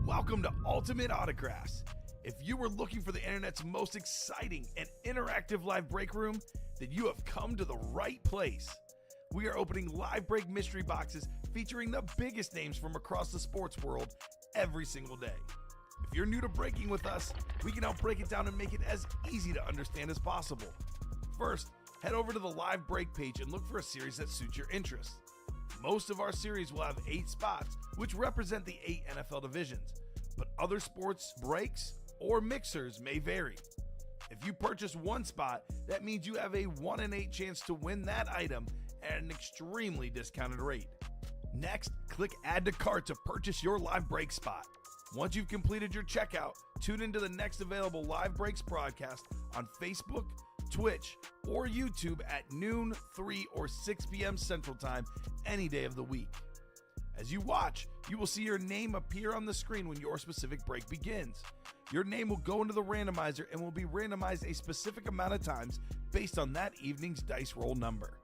Welcome to Ultimate Autographs. If you were looking for the internet's most exciting and interactive live break room, then you have come to the right place. We are opening live break mystery boxes featuring the biggest names from across the sports world every single day. If you're new to breaking with us, we can help break it down and make it as easy to understand as possible. First, head over to the live break page and look for a series that suits your interests. Most of our series will have 8 spots, which represent the 8 NFL divisions, but other sports breaks or mixers may vary. If you purchase one spot, that means you have a 1 in 8 chance to win that item at an extremely discounted rate. Next, click Add to Cart to purchase your live break spot. Once you've completed your checkout, tune into the next available live breaks broadcast on Facebook, Twitch, or YouTube at noon, 3, or 6 p.m. Central Time any day of the week. As you watch, you will see your name appear on the screen when your specific break begins. Your name will go into the randomizer and will be randomized a specific amount of times based on that evening's dice roll number.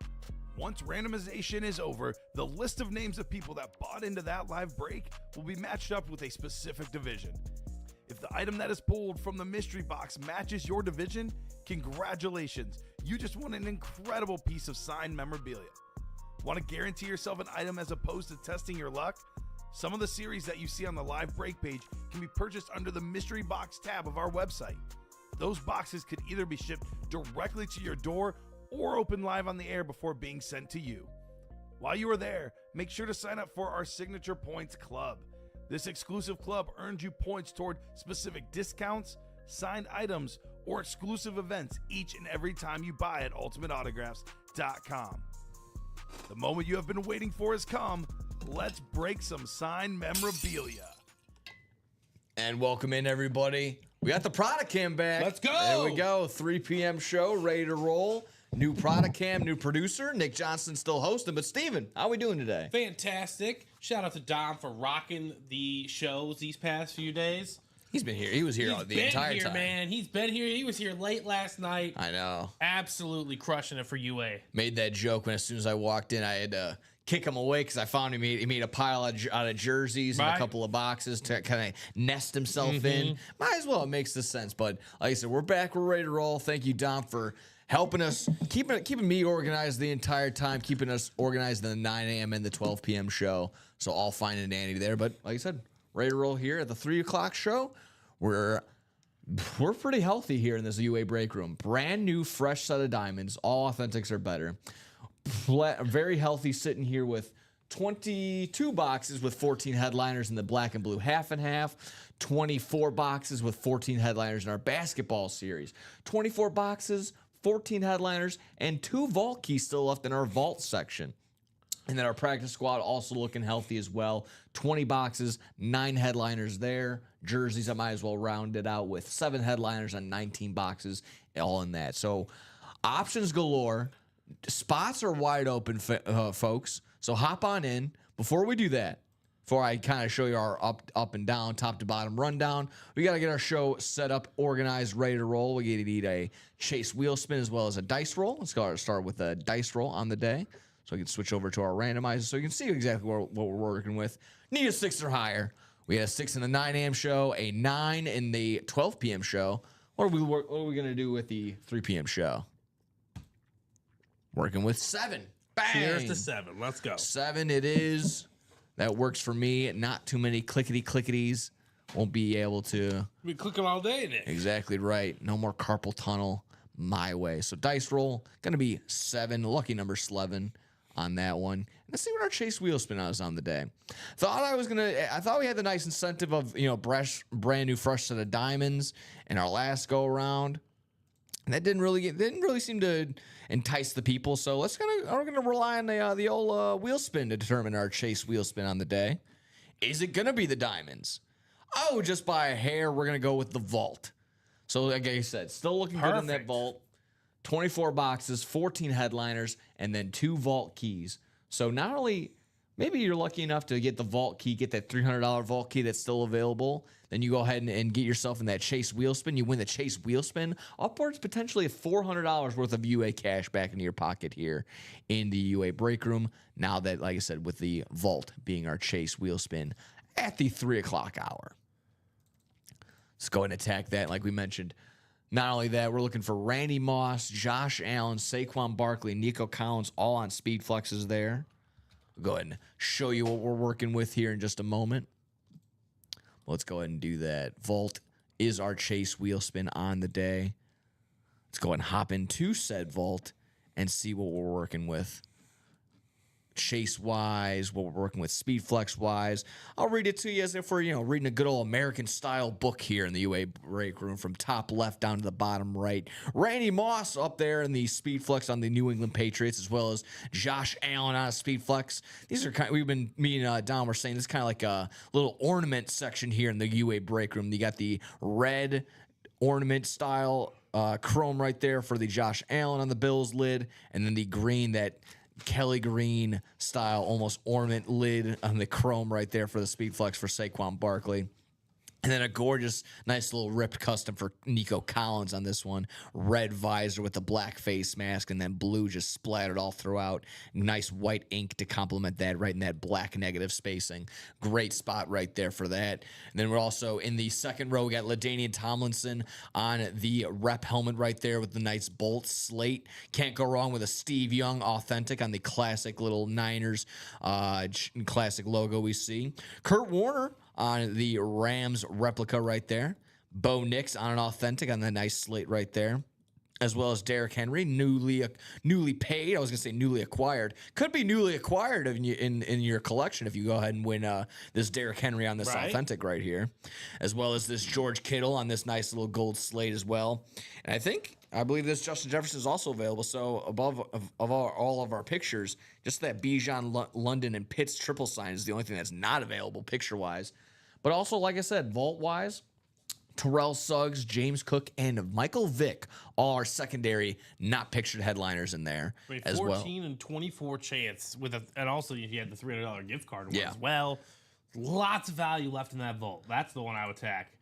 Once randomization is over, the list of names of people that bought into that live break will be matched up with a specific division. If the item that is pulled from the mystery box matches your division, congratulations, you just won an incredible piece of signed memorabilia. Want to guarantee yourself an item as opposed to testing your luck? Some of the series that you see on the live break page can be purchased under the mystery box tab of our website. Those boxes could either be shipped directly to your door or open live on the air before being sent to you. While you are there, make sure to sign up for our Signature Points Club. This exclusive club earns you points toward specific discounts, signed items, or exclusive events each and every time you buy at ultimateautographs.com. The moment you have been waiting for has come. Let's break some signed memorabilia. And welcome in, everybody. We got the Product Cam back. Let's go. There we go. 3 p.m. show, ready to roll. New Product Cam, new producer. Nick Johnson still hosting, but Steven, how we doing today? Fantastic. Shout out to Dom for rocking the shows these past few days. He's been here. He was here the entire time. Man. He's been here. He was here late last night. I know. Absolutely crushing it for UA. Made that joke when as soon as I walked in, I had to kick him away because I found he made a pile out of jerseys and a couple of boxes to kind of nest himself in. Might as well. It makes the sense. But like I said, we're back. We're ready to roll. Thank you, Dom, for helping us, keeping me organized the entire time, keeping us organized in the 9 a.m. and the 12 p.m. show. So all fine and dandy there. But like I said, ready to roll here at the 3 o'clock show. We're pretty healthy here in this UA break room. Brand new, fresh set of diamonds. All authentics are better. Very healthy, sitting here with 22 boxes with 14 headliners in the black and blue half and half. 24 boxes with 14 headliners in our basketball series. 24 boxes, 14 headliners, and 2 vault keys still left in our vault section. And then our practice squad also looking healthy as well. 20 boxes, 9 headliners there. Jerseys, I might as well round it out with 7 headliners on 19 boxes, all in that. So options galore. Spots are wide open, folks. So hop on in. Before we do that, before I kind of show you our up and down, top to bottom rundown, we got to get our show set up, organized, ready to roll. We need a chase wheel spin as well as a dice roll. Let's start with a dice roll on the day. So we can switch over to our randomizer so you can see exactly what we're working with. Need a 6 or higher. We had a 6 in the 9 a.m. show, a 9 in the 12 p.m. show. What are we going to do with the 3 p.m. show? Working with 7. Bang! Cheers to 7. Let's go. 7 it is. That works for me. Not too many clickety-clickities. Won't be able to. We clicking all day, Nick. Exactly right. No more carpal tunnel my way. So dice roll, going to be 7. Lucky number 11 on that one. Let's see what our chase wheel spin is on the day. I thought we had the nice incentive of, brand new fresh set of diamonds in our last go around. And that didn't really seem to entice the people. So we're gonna rely on the old wheel spin to determine our chase wheel spin on the day. Is it gonna be the diamonds? Oh, just by a hair, we're gonna go with the vault. So like I said, still looking good in that vault. 24 boxes, 14 headliners, and then 2 vault keys. So not only maybe you're lucky enough to get the vault key, get that $300 vault key that's still available. Then you go ahead and get yourself in that chase wheel spin. You win the chase wheel spin, upwards potentially of $400 worth of UA cash back into your pocket here in the UA break room. Now that, like I said, with the vault being our chase wheel spin at the 3 o'clock hour. Let's go and attack that. Like we mentioned, not only that, we're looking for Randy Moss, Josh Allen, Saquon Barkley, Nico Collins, all on speed flexes there. I'll go ahead and show you what we're working with here in just a moment. Let's go ahead and do that. Vault is our chase wheel spin on the day. Let's go ahead and hop into said vault and see what we're working with. Chase wise, what we're working with speed flex wise. I'll read it to you as if we're, reading a good old American style book here in the UA break room from top left down to the bottom right. Randy Moss up there in the speed flex on the New England Patriots, as well as Josh Allen on a speed flex. These are we've been, me and Don were saying this is kind of like a little ornament section here in the UA break room. You got the red ornament style chrome right there for the Josh Allen on the Bills lid, and then the green, that Kelly green style almost ornament lid on the chrome right there for the speed flex for Saquon Barkley. And then a gorgeous, nice little ripped custom for Nico Collins on this one. Red visor with the black face mask, and then blue just splattered all throughout. Nice white ink to complement that right in that black negative spacing. Great spot right there for that. And then we're also in the second row, we got LaDainian Tomlinson on the rep helmet right there with the nice bolt slate. Can't go wrong with a Steve Young authentic on the classic little Niners classic logo we see. Kurt Warner on the Rams replica right there. Bo Nix on an authentic on the nice slate right there. As well as Derrick Henry, newly paid. I was going to say newly acquired. Could be newly acquired in your collection if you go ahead and win this Derrick Henry on this authentic right here. As well as this George Kittle on this nice little gold slate as well. And I believe this Justin Jefferson is also available. So above all of our pictures, just that Bijan, London, and Pitts triple sign is the only thing that's not available picture-wise. But also, like I said, vault-wise, Terrell Suggs, James Cook, and Michael Vick, all our secondary, not pictured headliners in there as well. 14 and 24 chance and also if you had the $300 gift card as well. Lots of value left in that vault. That's the one I would attack.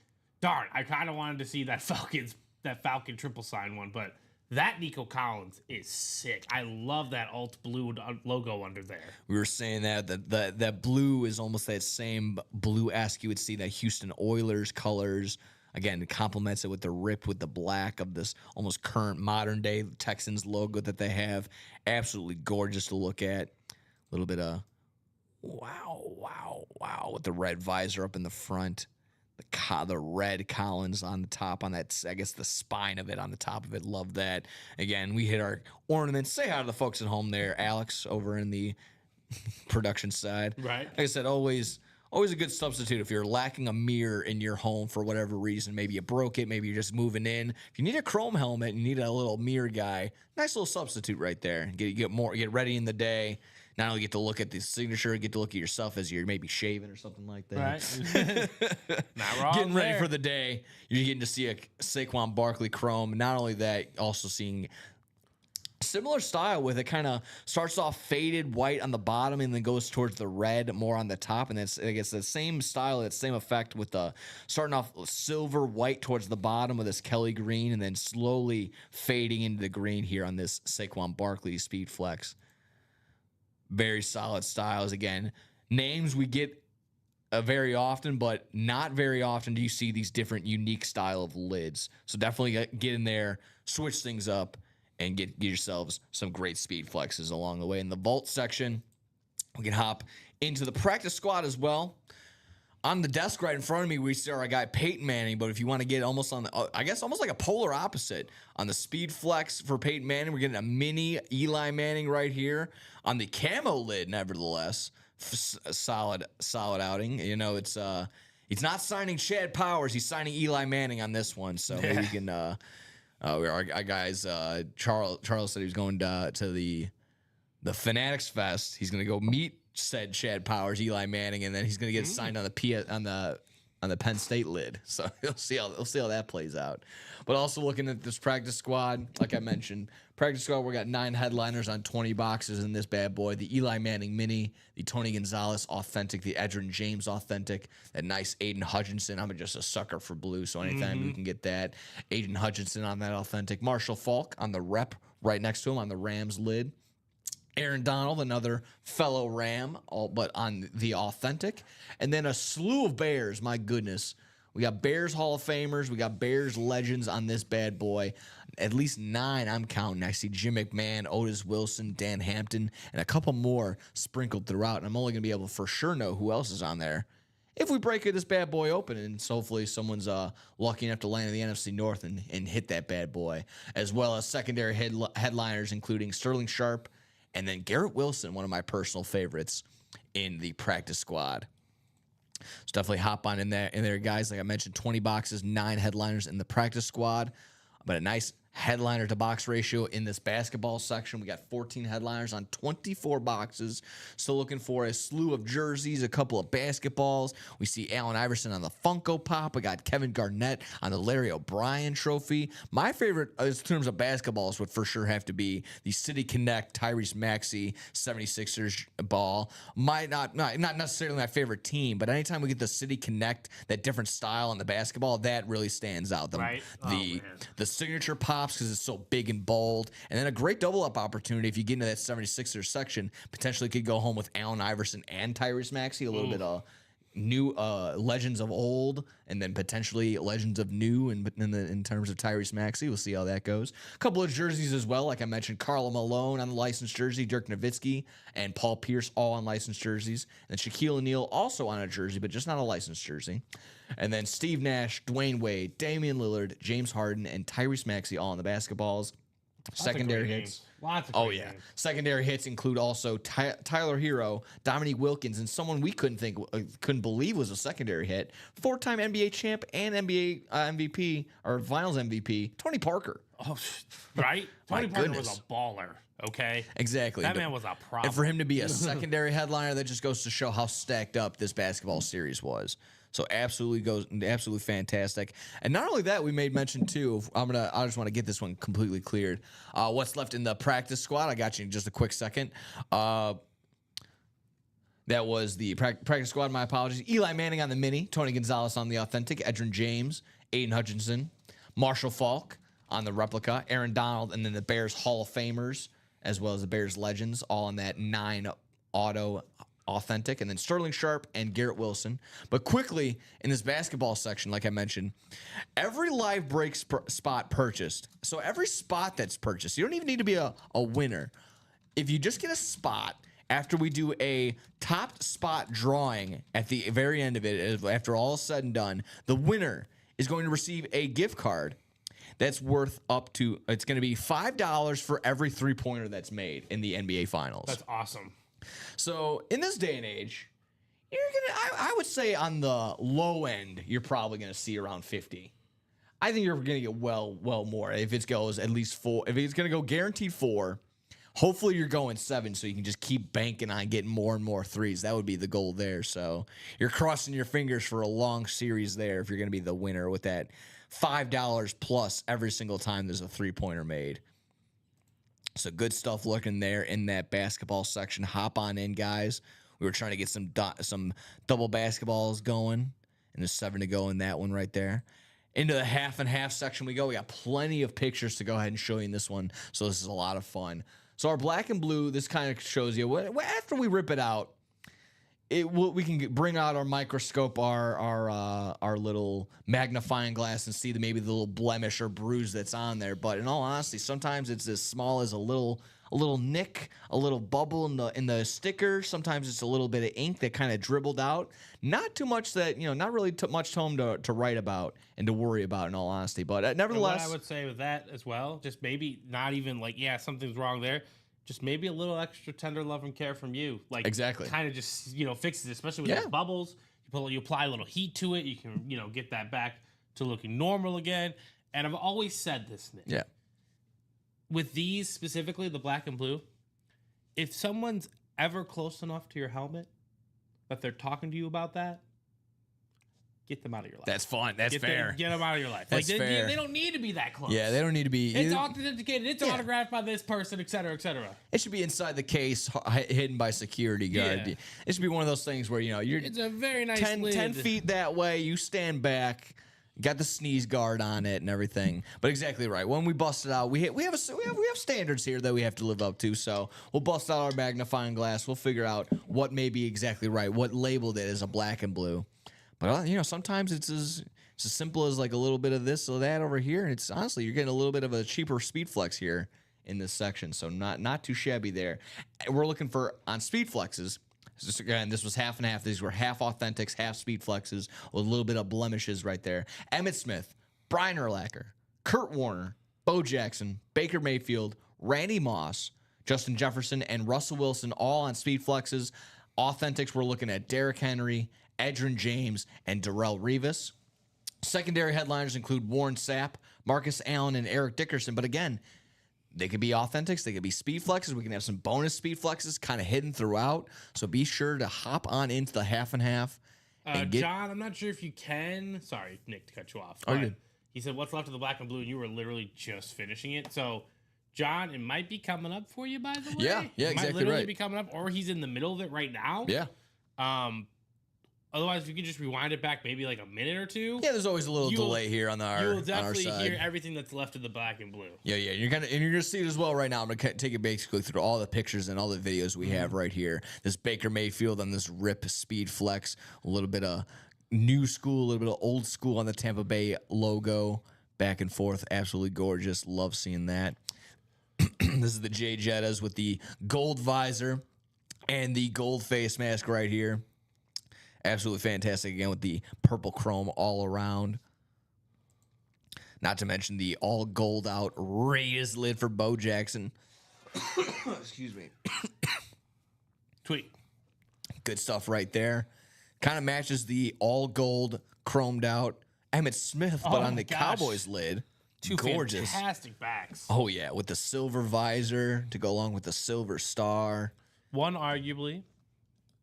Darn, I kind of wanted to see that Falcon triple sign one, but that Nico Collins is sick. I love that alt blue logo under there. We were saying that blue is almost that same blue-esque you would see that Houston Oilers colors. Again, it complements it with the rip with the black of this almost current modern-day Texans logo that they have. Absolutely gorgeous to look at. A little bit of wow with the red visor up in the front. The red Collins on the top on that, I guess the spine of it on the top of it. Love that. Again, we hit our ornaments. Say hi to the folks at home there. Alex over in the production side. Right. Like I said, always a good substitute if you're lacking a mirror in your home for whatever reason. Maybe you broke it. Maybe you're just moving in. If you need a chrome helmet and you need a little mirror guy, nice little substitute right there. Get ready in the day. Not only get to look at the signature, get to look at yourself as you're maybe shaving or something like that. Right. Not wrong. Getting ready for the day. You're getting to see a Saquon Barkley chrome. Not only that, also seeing similar style with it kind of starts off faded white on the bottom and then goes towards the red more on the top. And it's, I guess, the same style, that same effect with the starting off silver white towards the bottom with this Kelly green and then slowly fading into the green here on this Saquon Barkley Speed Flex. Very solid styles. Again, names we get very often, but not very often do you see these different unique style of lids. So definitely get in there, switch things up, and get yourselves some great speed flexes along the way. In the vault section, we can hop into the practice squad as well. On the desk right in front of me, we see our guy Peyton Manning, but if you want to get almost on the, I guess almost like a polar opposite, on the speed flex for Peyton Manning, we're getting a mini Eli Manning right here. On the camo lid, nevertheless, a solid outing. You know, it's he's not signing Chad Powers, he's signing Eli Manning on this one, so maybe we can, our guys, Charles said he was going to the Fanatics Fest. He's going to go meet said Chad Powers, Eli Manning, and then he's going to get signed on the Penn State lid. So we'll see how that plays out. But also looking at this practice squad, like I mentioned, practice squad, we got 9 headliners on 20 boxes in this bad boy. The Eli Manning mini, the Tony Gonzalez authentic, the Edgerrin James authentic, that nice Aiden Hutchinson. I'm just a sucker for blue, so anytime we can get that. Aiden Hutchinson on that authentic. Marshall Faulk on the rep right next to him on the Rams lid. Aaron Donald, another fellow Ram, but on the authentic. And then a slew of Bears, my goodness. We got Bears Hall of Famers. We got Bears legends on this bad boy. At least 9 I'm counting. I see Jim McMahon, Otis Wilson, Dan Hampton, and a couple more sprinkled throughout. And I'm only going to be able to for sure know who else is on there if we break this bad boy open, and so hopefully someone's lucky enough to land in the NFC North and hit that bad boy, as well as secondary headliners, including Sterling Sharp and then Garrett Wilson, one of my personal favorites in the practice squad. So definitely hop on in there, guys. Like I mentioned, 20 boxes, 9 headliners in the practice squad, but a nice headliner to box ratio in this basketball section. We got 14 headliners on 24 boxes. So looking for a slew of jerseys, a couple of basketballs. We see Allen Iverson on the Funko Pop. We got Kevin Garnett on the Larry O'Brien trophy. My favorite in terms of basketballs would for sure have to be the City Connect Tyrese Maxey 76ers ball. Not necessarily my favorite team, but anytime we get the City Connect, that different style on the basketball, that really stands out. The signature pop, because it's so big and bold, and then a great double up opportunity if you get into that 76ers section. Potentially could go home with Allen Iverson and Tyrese Maxey, a little bit of new legends of old, and then potentially legends of new. In terms of Tyrese Maxey, we'll see how that goes. A couple of jerseys as well, like I mentioned, Karl Malone on the licensed jersey, Dirk Nowitzki and Paul Pierce all on licensed jerseys, and Shaquille O'Neal also on a jersey, but just not a licensed jersey. And then Steve Nash, Dwayne Wade, Damian Lillard, James Harden, and Tyrese Maxey all on the basketballs. Secondary hits. Lots of games. Secondary hits include also Tyler Hero, Dominique Wilkins, and someone we couldn't believe was a secondary hit. 4-time NBA champ and NBA MVP or Finals MVP, Tony Parker. Oh, right? Tony Parker was a baller. Okay. Exactly. That man was a problem. And for him to be a secondary headliner, that just goes to show how stacked up this basketball series was. So absolutely fantastic. And not only that, we made mention too. I just want to get this one completely cleared. What's left in the practice squad? I got you in just a quick second. That was the practice squad. My apologies. Eli Manning on the mini, Tony Gonzalez on the authentic, Edgerrin James, Aiden Hutchinson, Marshall Faulk on the replica, Aaron Donald, and then the Bears Hall of Famers, as well as the Bears legends, all on that 9 auto authentic, and then Sterling Sharp and Garrett Wilson. But quickly, in this basketball section, like I mentioned, every live break spot purchased, so every spot that's purchased, you don't even need to be a winner. If you just get a spot, after we do a top spot drawing at the very end of it, after all is said and done, the winner is going to receive a gift card that's worth it's going to be $5 for every 3-pointer that's made in the NBA Finals. That's awesome. So in this day and age, I would say on the low end, you're probably gonna see around 50. I think you're gonna get well more if it goes at least 4. If it's gonna go guaranteed 4, hopefully you're going 7, so you can just keep banking on getting more and more 3s. That would be the goal there. So you're crossing your fingers for a long series there if you're gonna be the winner with that $5 plus every single time there's a 3-pointer made. So good stuff looking there in that basketball section. Hop on in, guys. We were trying to get some double basketballs going, and there's 7 to go in that one right there. Into the half and half section we go. We got plenty of pictures to go ahead and show you in this one, so this is a lot of fun. So our black and blue, this kind of shows you, after we rip it out, we can bring out our microscope, our little magnifying glass, and see maybe the little blemish or bruise that's on there. But in all honesty, sometimes it's as small as a little nick, a little bubble in the sticker. Sometimes it's a little bit of ink that kind of dribbled out. Not too much that, not really much home to write about and to worry about, in all honesty. But nevertheless, what I would say with that as well, just maybe not even something's wrong there. Just maybe a little extra tender love and care from you. Exactly. Kind of just, fixes it, especially with those bubbles. You apply a little heat to it. You can, get that back to looking normal again. And I've always said this, Nick. Yeah. With these specifically, the black and blue, if someone's ever close enough to your helmet that they're talking to you about that, get them out of your life. That's fine. That's fair. Get them out of your life. That's fair. They don't need to be that close. Yeah, they don't need to be. It's authenticated. It's autographed by this person, et cetera, et cetera. It should be inside the case, hidden by security guard. Yeah. It should be one of those things where you're. It's a very nice 10 feet that way. You stand back. Got the sneeze guard on it and everything. But exactly right. When we bust it out, we have standards here that we have to live up to. So we'll bust out our magnifying glass. We'll figure out what may be exactly right, what labeled it as a black and blue. But sometimes it's as It's as simple as like a little bit of this or that over here. And it's honestly, you're getting a little bit of a cheaper Speed Flex here in this section. So not too shabby there. We're looking for on Speed Flexes. Again, this was half and half. These were half authentics, half Speed Flexes with a little bit of blemishes right there. Emmitt Smith, Brian Urlacher, Kurt Warner, Bo Jackson, Baker Mayfield, Randy Moss, Justin Jefferson, and Russell Wilson all on Speed Flexes. Authentics, we're looking at Derrick Henry, Edgerrin James, and Darrelle Revis. Secondary headliners include Warren Sapp, Marcus Allen, and Eric Dickerson. But again, they could be authentics. They could be Speed Flexes. We can have some bonus Speed Flexes kind of hidden throughout. So be sure to hop on into the half and half. John, I'm not sure if you can. Sorry, Nick, to cut you off. Oh, good. He said, what's left of the black and blue? And you were literally just finishing it. So, John, it might be coming up for you, by the way. Yeah, it exactly might literally right. be coming up, or he's in the middle of it right now. Yeah. Otherwise, if you could just rewind it back maybe like a minute or two. Yeah, there's always a little delay here on our You'll definitely on our side. hear everything that's left of the black and blue. Yeah. You're gonna see it as well right now. I'm gonna take it basically through all the pictures and all the videos we have right here. This Baker Mayfield on this Rip Speed Flex, a little bit of new school, a little bit of old school on the Tampa Bay logo, back and forth. Absolutely gorgeous. Love seeing that. This is the Jay Jettas with the gold visor and the gold face mask right here. Absolutely fantastic again with the purple chrome all around. Not to mention the all gold out raised lid for Bo Jackson. Excuse me. Tweet. Good stuff right there. Kind of matches the all gold chromed out Emmitt Smith, but on the Cowboys lid. Two gorgeous. Fantastic backs. Oh, yeah, with the silver visor to go along with the silver star. One, arguably,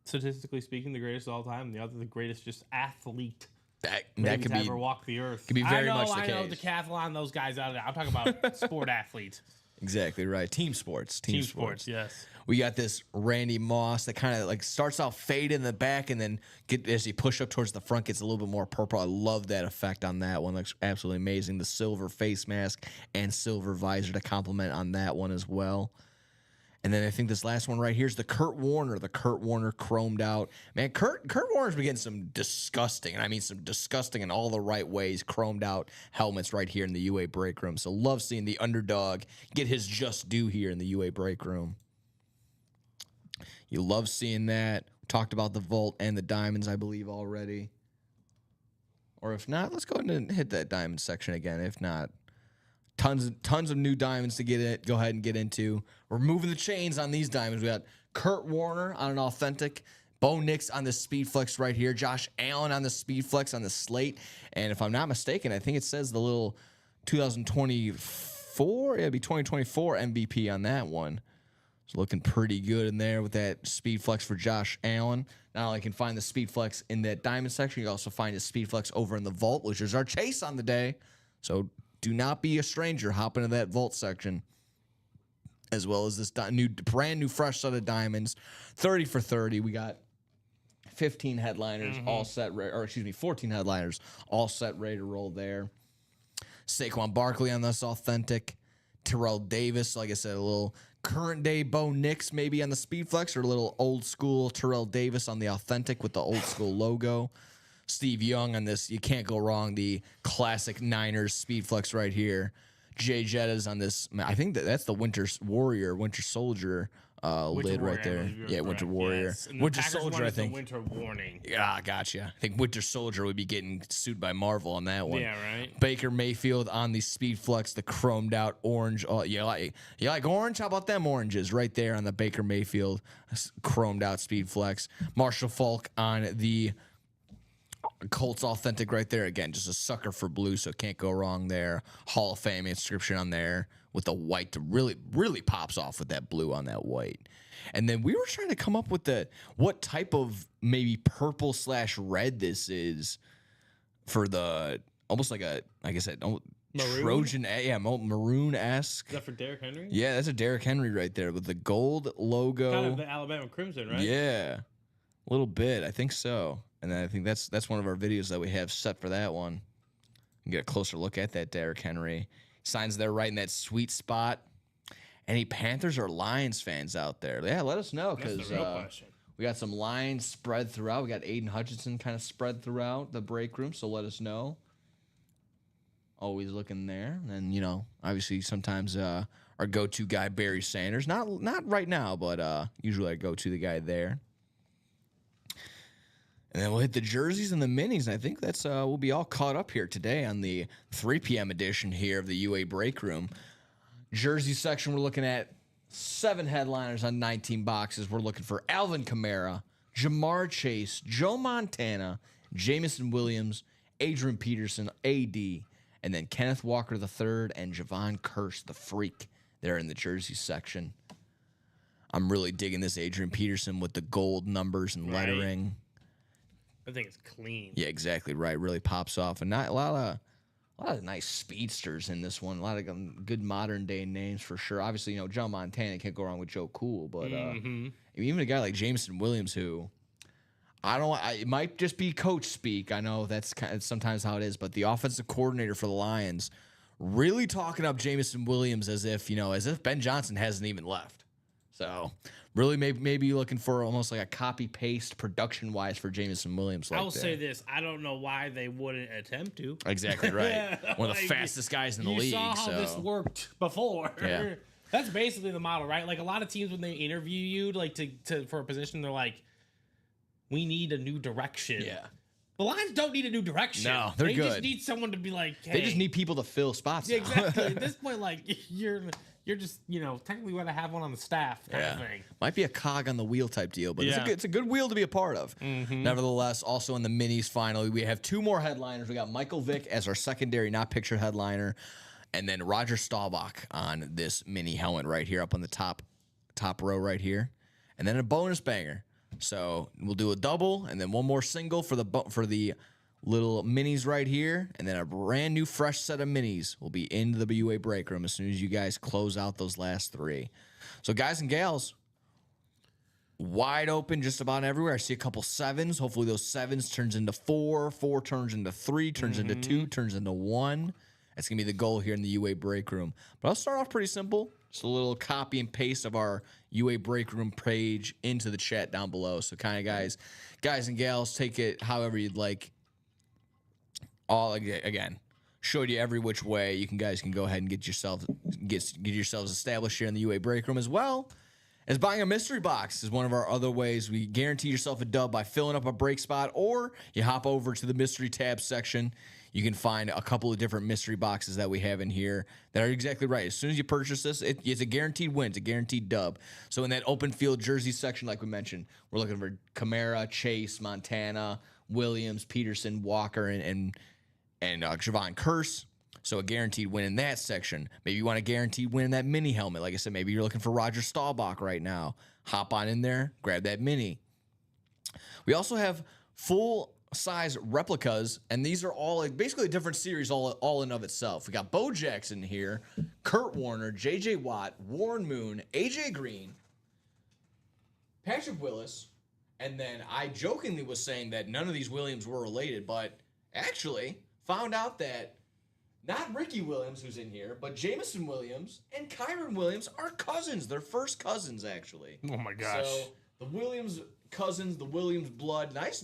statistically speaking, the greatest of all time. And the other, the greatest just athlete That maybe could to be ever walk the earth. could be very much the I know case. decathlon, those guys out of there. I'm talking about sport athletes. Exactly right. Team sports. Team sports, yes. We got this Randy Moss that kind of like starts off fade in the back and then as he push up towards the front gets a little bit more purple. I love that effect on that one. Looks absolutely amazing. The silver face mask and silver visor to complement on that one as well. And then I think this last one right here is the Kurt Warner chromed out. Man, Kurt Warner's been getting some disgusting, and I mean some disgusting in all the right ways, chromed out helmets right here in the UA break room. So love seeing the underdog get his just due here in the UA break room. You love seeing that. Talked about the Volt and the Diamonds, I believe, already. Or if not, let's go ahead and hit that Diamond section again. If not, tons of new diamonds to go ahead and get into. We're moving the chains on these diamonds. We got Kurt Warner on an authentic, Bo Nix on the Speed Flex right here, Josh Allen on the Speed Flex on the slate, and if I'm not mistaken, I think it says the little 2024, it'd be 2024 MVP on that one. It's looking pretty good in there with that Speed Flex for Josh Allen. Not only can you find the Speed Flex in that diamond section, you can also find the Speed Flex over in the Vault, which is our chase on the day. So do not be a stranger. Hop into that Vault section. As well as this brand new fresh set of diamonds. 30 for 30. We got 15 headliners all set, or excuse me, 14 headliners all set, ready to roll there. Saquon Barkley on this authentic. Terrell Davis, like I said, a little current day Bo Nix maybe on the Speed Flex, or a little old school Terrell Davis on the authentic with the old school logo. Steve Young on this, you can't go wrong, the classic Niners Speed Flex right here. Jay Jettas on this, I think that's the Winter Soldier lid right there. Yeah, Winter Warrior. Yes. Winter Soldier, I think. Winter Warning. Yeah, gotcha. I think Winter Soldier would be getting sued by Marvel on that one. Yeah, right. Baker Mayfield on the Speed Flex, the chromed out orange. Oh, you like orange? How about them oranges right there on the Baker Mayfield chromed out Speed Flex? Marshall Faulk on the Colts authentic right there. Again, just a sucker for blue, so can't go wrong there. Hall of Fame inscription on there with the white to really pops off with that blue on that white. And then we were trying to come up with what type of maybe purple / red this is for the almost like I said, Maroon? Trojan, maroon-esque. Is that for Derrick Henry? Yeah, that's a Derrick Henry right there with the gold logo. Kind of the Alabama Crimson, right? Yeah, a little bit. I think so. And then I think that's one of our videos that we have set for that one. You get a closer look at that Derrick Henry. Signs there right in that sweet spot. Any Panthers or Lions fans out there? Yeah, let us know, That's because the real question. we got some Lions spread throughout. We got Aiden Hutchinson kind of spread throughout the break room, so let us know always looking there. And, you know, obviously sometimes our go-to guy, Barry Sanders. Not right now, but usually I go to the guy there. And then we'll hit the jerseys and the minis. And I think that's we'll be all caught up here today on the 3 p.m. edition here of the UA Break Room. Jersey section, we're looking at 7 headliners on 19 boxes. We're looking for Alvin Kamara, Ja'Marr Chase, Joe Montana, Jameson Williams, Adrian Peterson, AD, and then Kenneth Walker III and Javon Kearse, the freak, there in the jersey section. I'm really digging this Adrian Peterson with the gold numbers and lettering. I think it's clean. Yeah, exactly right. Really pops off, and not a lot of nice speedsters in this one. A lot of good modern day names for sure. Obviously, you know, Joe Montana, can't go wrong with Joe Cool, but even a guy like Jameson Williams, who it might just be coach speak. I know that's kind of sometimes how it is, but the offensive coordinator for the Lions really talking up Jameson Williams as if Ben Johnson hasn't even left. So really maybe looking for almost like a copy paste production wise for Jameson Williams. I will say this: I don't know why they wouldn't attempt to. Exactly right. One of the fastest guys in the league. You saw how this worked before. Yeah. That's basically the model, right? Like a lot of teams when they interview you, like to for a position, they're like, "We need a new direction." Yeah. The Lions don't need a new direction. No, they're good. They just need someone to be like, hey. They just need people to fill spots. Yeah, exactly. At this point, like you're just, technically going to have one on the staff kind of thing. Might be a cog on the wheel type deal, but it's a good wheel to be a part of. Mm-hmm. Nevertheless, also in the minis, finally, we have 2 more headliners. We got Michael Vick as our secondary, not pictured headliner, and then Roger Staubach on this mini helmet right here up on the top row right here, and then a bonus banger. So we'll do a double and then one more single for the little minis right here, and then a brand new fresh set of minis will be in the UA Break Room as soon as you guys close out those last 3. So guys and gals, wide open just about everywhere. I see a couple 7s. Hopefully those 7s turns into 4, 4 turns into 3, turns into 2, turns into 1. That's going to be the goal here in the UA Break Room. But I'll start off pretty simple. Just a little copy and paste of our UA Break Room page into the chat down below. So kind of guys and gals, take it however you'd like. All again, showed you every which way. You guys can go ahead and get yourselves established here in the UA Break Room, as well as buying a mystery box is one of our other ways. We guarantee yourself a dub by filling up a break spot, or you hop over to the mystery tab section. You can find a couple of different mystery boxes that we have in here that are exactly right. As soon as you purchase this, it's a guaranteed win. It's a guaranteed dub. So in that open field jersey section, like we mentioned, we're looking for Kamara, Chase, Montana, Williams, Peterson, Walker, and Javon Kearse. So a guaranteed win in that section. Maybe you want a guaranteed win in that mini helmet. Like I said, maybe you're looking for Roger Staubach right now. Hop on in there, grab that mini. We also have full-size replicas, and these are all basically a different series all in of itself. We got Bo Jackson here, Kurt Warner, J.J. Watt, Warren Moon, A.J. Green, Patrick Willis, and then I jokingly was saying that none of these Williams were related, but actually found out that not Ricky Williams, who's in here, but Jameson Williams and Kyron Williams are cousins. They're first cousins, actually. Oh, my gosh. So the Williams cousins, the Williams blood, nice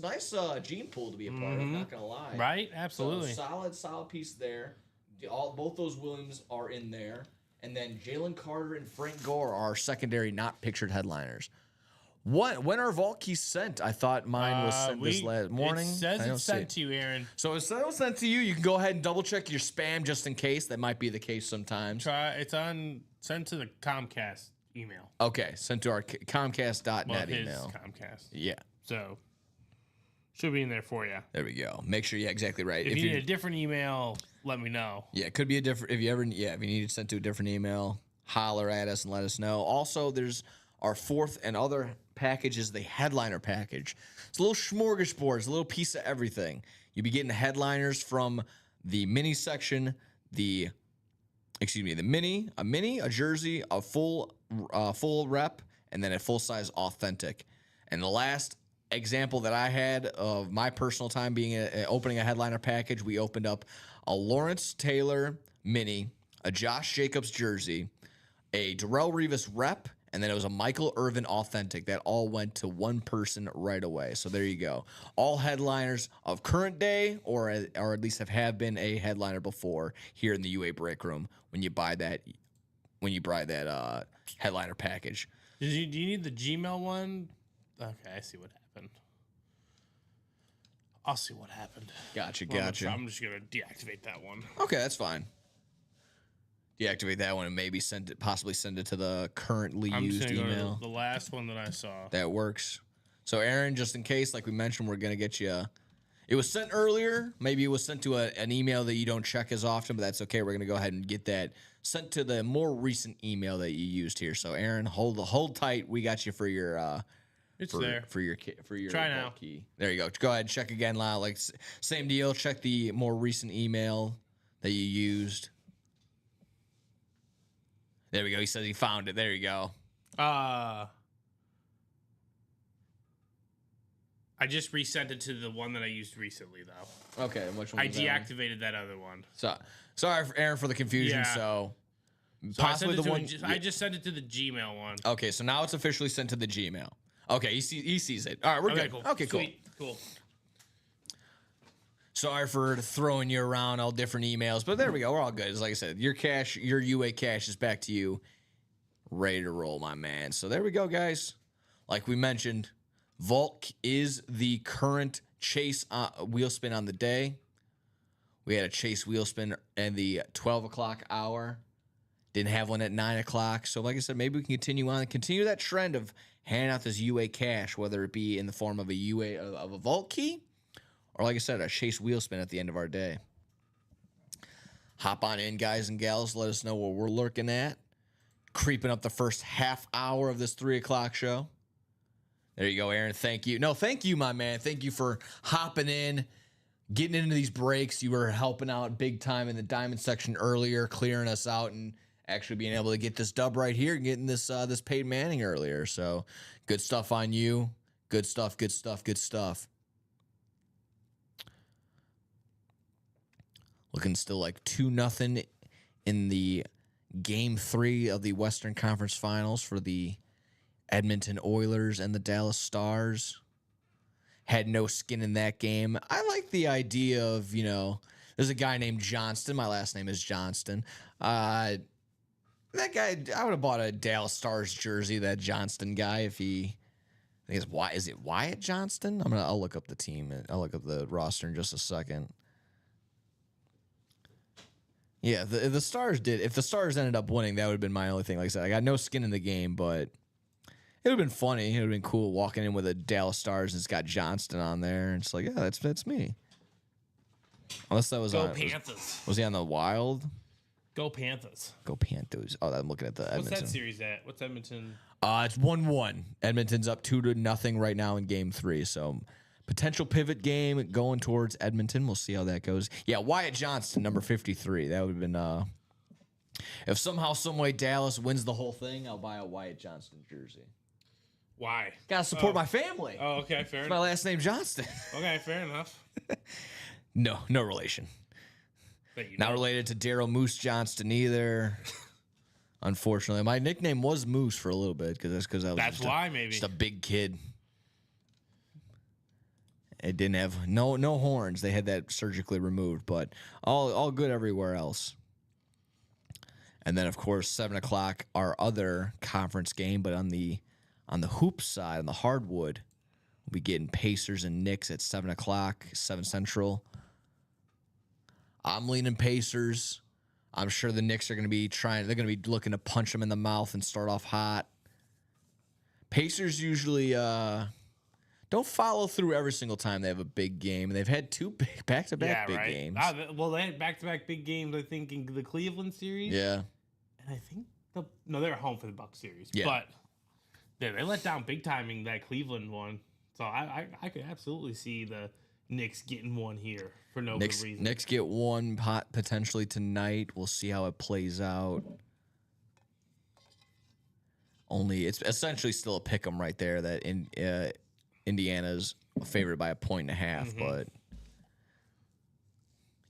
gene pool to be a part of, not going to lie. Right? Absolutely. So solid piece there. Both those Williams are in there. And then Jalen Carter and Frank Gore are secondary, not pictured headliners. When are vault keys sent? I thought mine was sent this last morning. It says it's sent to you, Aaron. So it's sent to you. You can go ahead and double check your spam just in case. That might be the case sometimes. It's sent to the Comcast email. Okay, sent to our Comcast.net email. Comcast. Yeah. So should be in there for you. There we go. Make sure. Yeah, exactly right. If you need a different email, let me know. Yeah, it could be a different. If you need it sent to a different email, holler at us and let us know. Also, there's our 4th and other package is the headliner package. It's a little smorgasbord. It's a little piece of everything. You'll be getting the headliners from the mini section, the mini, a jersey, a full rep, and then a full-size authentic. And the last example that I had of my personal time being opening a headliner package, we opened up a Lawrence Taylor mini, a Josh Jacobs jersey, a Darrelle Revis rep, and then it was a Michael Irvin Authentic that all went to one person right away. So there you go. All headliners of current day, or at least have been a headliner before here in the UA Break Room when you buy that headliner package. Do you need the Gmail one? Okay, I see what happened. I'll see what happened. Gotcha. I'm just gonna deactivate that one. Okay, that's fine. Deactivate that one and maybe possibly send it to the currently used email. The last one that I saw. That works. So Aaron, just in case, like we mentioned, we're gonna get you. It was sent earlier. Maybe it was sent to an email that you don't check as often, but that's okay. We're gonna go ahead and get that sent to the more recent email that you used here. So Aaron, hold tight. We got you for your. It's there for your try now key. There you go. Go ahead, check again, Lyle. Like same deal. Check the more recent email that you used. There we go. He says he found it. There you go. I just resent it to the one that I used recently, though. Okay, and which one? I deactivated that other one. So sorry, Aaron, for the confusion. Yeah. So possibly the one. I just sent it to the Gmail one. Okay, so now it's officially sent to the Gmail. Okay, he sees it. All right, we're good. Cool. Okay, cool. Sweet. Cool. Sorry for throwing you around all different emails, but there we go. We're all good. It's like I said, your UA cash is back to you, ready to roll, my man. So there we go, guys. Like we mentioned, Vault is the current chase wheel spin on the day. We had a chase wheel spin in the 12 o'clock hour. Didn't have one at 9 o'clock. So like I said, maybe we can continue that trend of handing out this UA cash, whether it be in the form of a Vault key, or like I said, a chase wheel spin at the end of our day. Hop on in, guys and gals. Let us know what we're lurking at. Creeping up the first half hour of this 3 o'clock show. There you go, Aaron. Thank you. No, thank you, my man. Thank you for hopping in, getting into these breaks. You were helping out big time in the diamond section earlier, clearing us out, and actually being able to get this dub right here and getting this Peyton Manning earlier. So good stuff on you. Good stuff. Looking still like 2-0 in the Game 3 of the Western Conference Finals for the Edmonton Oilers and the Dallas Stars. Had no skin in that game. I like the idea of, there's a guy named Johnston. My last name is Johnston. That guy, I would have bought a Dallas Stars jersey, that Johnston guy, if he... I think is it Wyatt Johnston? I'll look up the team. I'll look up the roster in just a second. Yeah, the Stars did. If the Stars ended up winning, that would have been my only thing. Like I said, I got no skin in the game, but it would have been funny. It would have been cool walking in with a Dallas Stars and it's got Johnston on there, and it's like, yeah, that's me. Unless that was Go Panthers. Was he on the Wild? Go Panthers. Go Panthers. Oh, I'm looking at the Edmonton. What's that series at? What's Edmonton? It's 1-1. Edmonton's up 2-0 right now in Game 3. So potential pivot game going towards Edmonton. We'll see how that goes. Yeah, Wyatt Johnston, number 53. That would have been. If somehow, some way Dallas wins the whole thing, I'll buy a Wyatt Johnston jersey. Why? Gotta support my family. Oh, okay, fair enough. My last name Johnston. Okay, fair enough. No relation. Not related to Daryl Moose Johnston either. Unfortunately, my nickname was Moose for a little bit because I was just a big kid. It didn't have no horns. They had that surgically removed, but all good everywhere else. And then of course 7 o'clock, our other conference game, but on the hoop side, on the hardwood, we'll be getting Pacers and Knicks at 7 o'clock, 7 Central. I'm leaning Pacers. I'm sure the Knicks are going to be they're going to be looking to punch them in the mouth and start off hot. Pacers usually don't follow through every single time they have a big game. And they've had 2 back-to-back big games. Well, they had back-to-back big games, I think, in the Cleveland series. Yeah. And I think they were home for the Bucks series. Yeah. But they let down big time in that Cleveland one. So I could absolutely see the Knicks getting one here for no good reason. Knicks get one potentially tonight. We'll see how it plays out. It's essentially still a pick 'em right there. That Indiana's favored by 1.5 point, but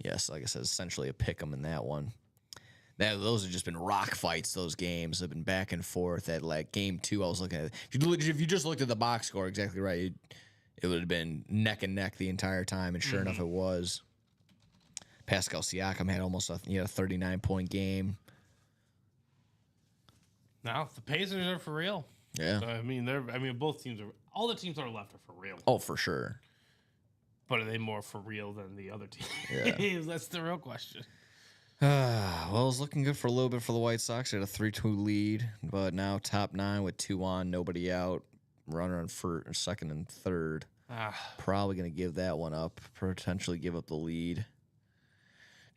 yes, like I said, essentially a pick 'em in that one. Those have just been rock fights. Those games have been back and forth. At like game 2, I was looking at. If you just looked at the box score, exactly right, it would have been neck and neck the entire time, and sure enough, it was. Pascal Siakam had almost a 39-point game. Now the Pacers are for real. Yeah, So, both teams are. All the teams that are left are for real. oh for sure. But are they more for real than the other team? Yeah. That's the real question. Well, it was looking good for a little bit for the White Sox. They had a 3-2 lead, but now top 9 with 2 on, nobody out. Runner on first, second, and third. Probably going to give that one up. Potentially give up the lead.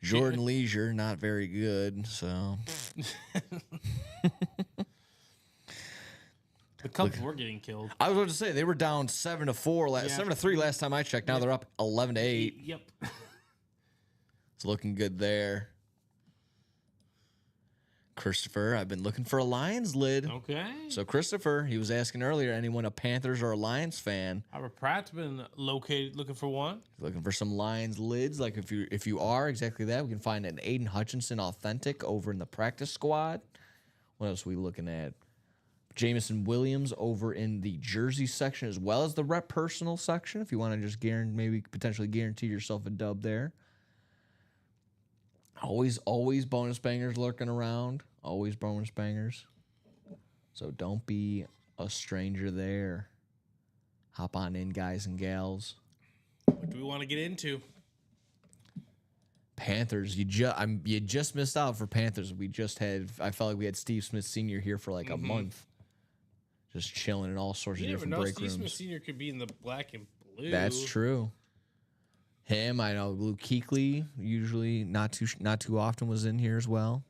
Jordan Leisure, not very good. So the Cubs were getting killed. I was about to say they were down 7-4, 7-3 last time I checked. Now they're up 11-8. Yep. It's looking good there. Christopher, I've been looking for a Lions lid. Okay. So Christopher, he was asking earlier, anyone a Panthers or a Lions fan? Robert Pratt's been looking for one. Looking for some Lions lids. Like if you are exactly that, we can find an Aiden Hutchinson authentic over in the practice squad. What else are we looking at? Jameson Williams over in the jersey section as well as the rep personal section. If you want to just potentially guarantee yourself a dub there. Always bonus bangers lurking around. Always bonus bangers. So don't be a stranger there. Hop on in, guys and gals. What do we want to get into? Panthers, you just missed out for Panthers. I felt like we had Steve Smith Sr. here for like a month. Just chilling in all sorts of different break rooms. Steve Smith Sr. could be in the black and blue. That's true. Him, I know Luke Kuechly, usually not too often was in here as well.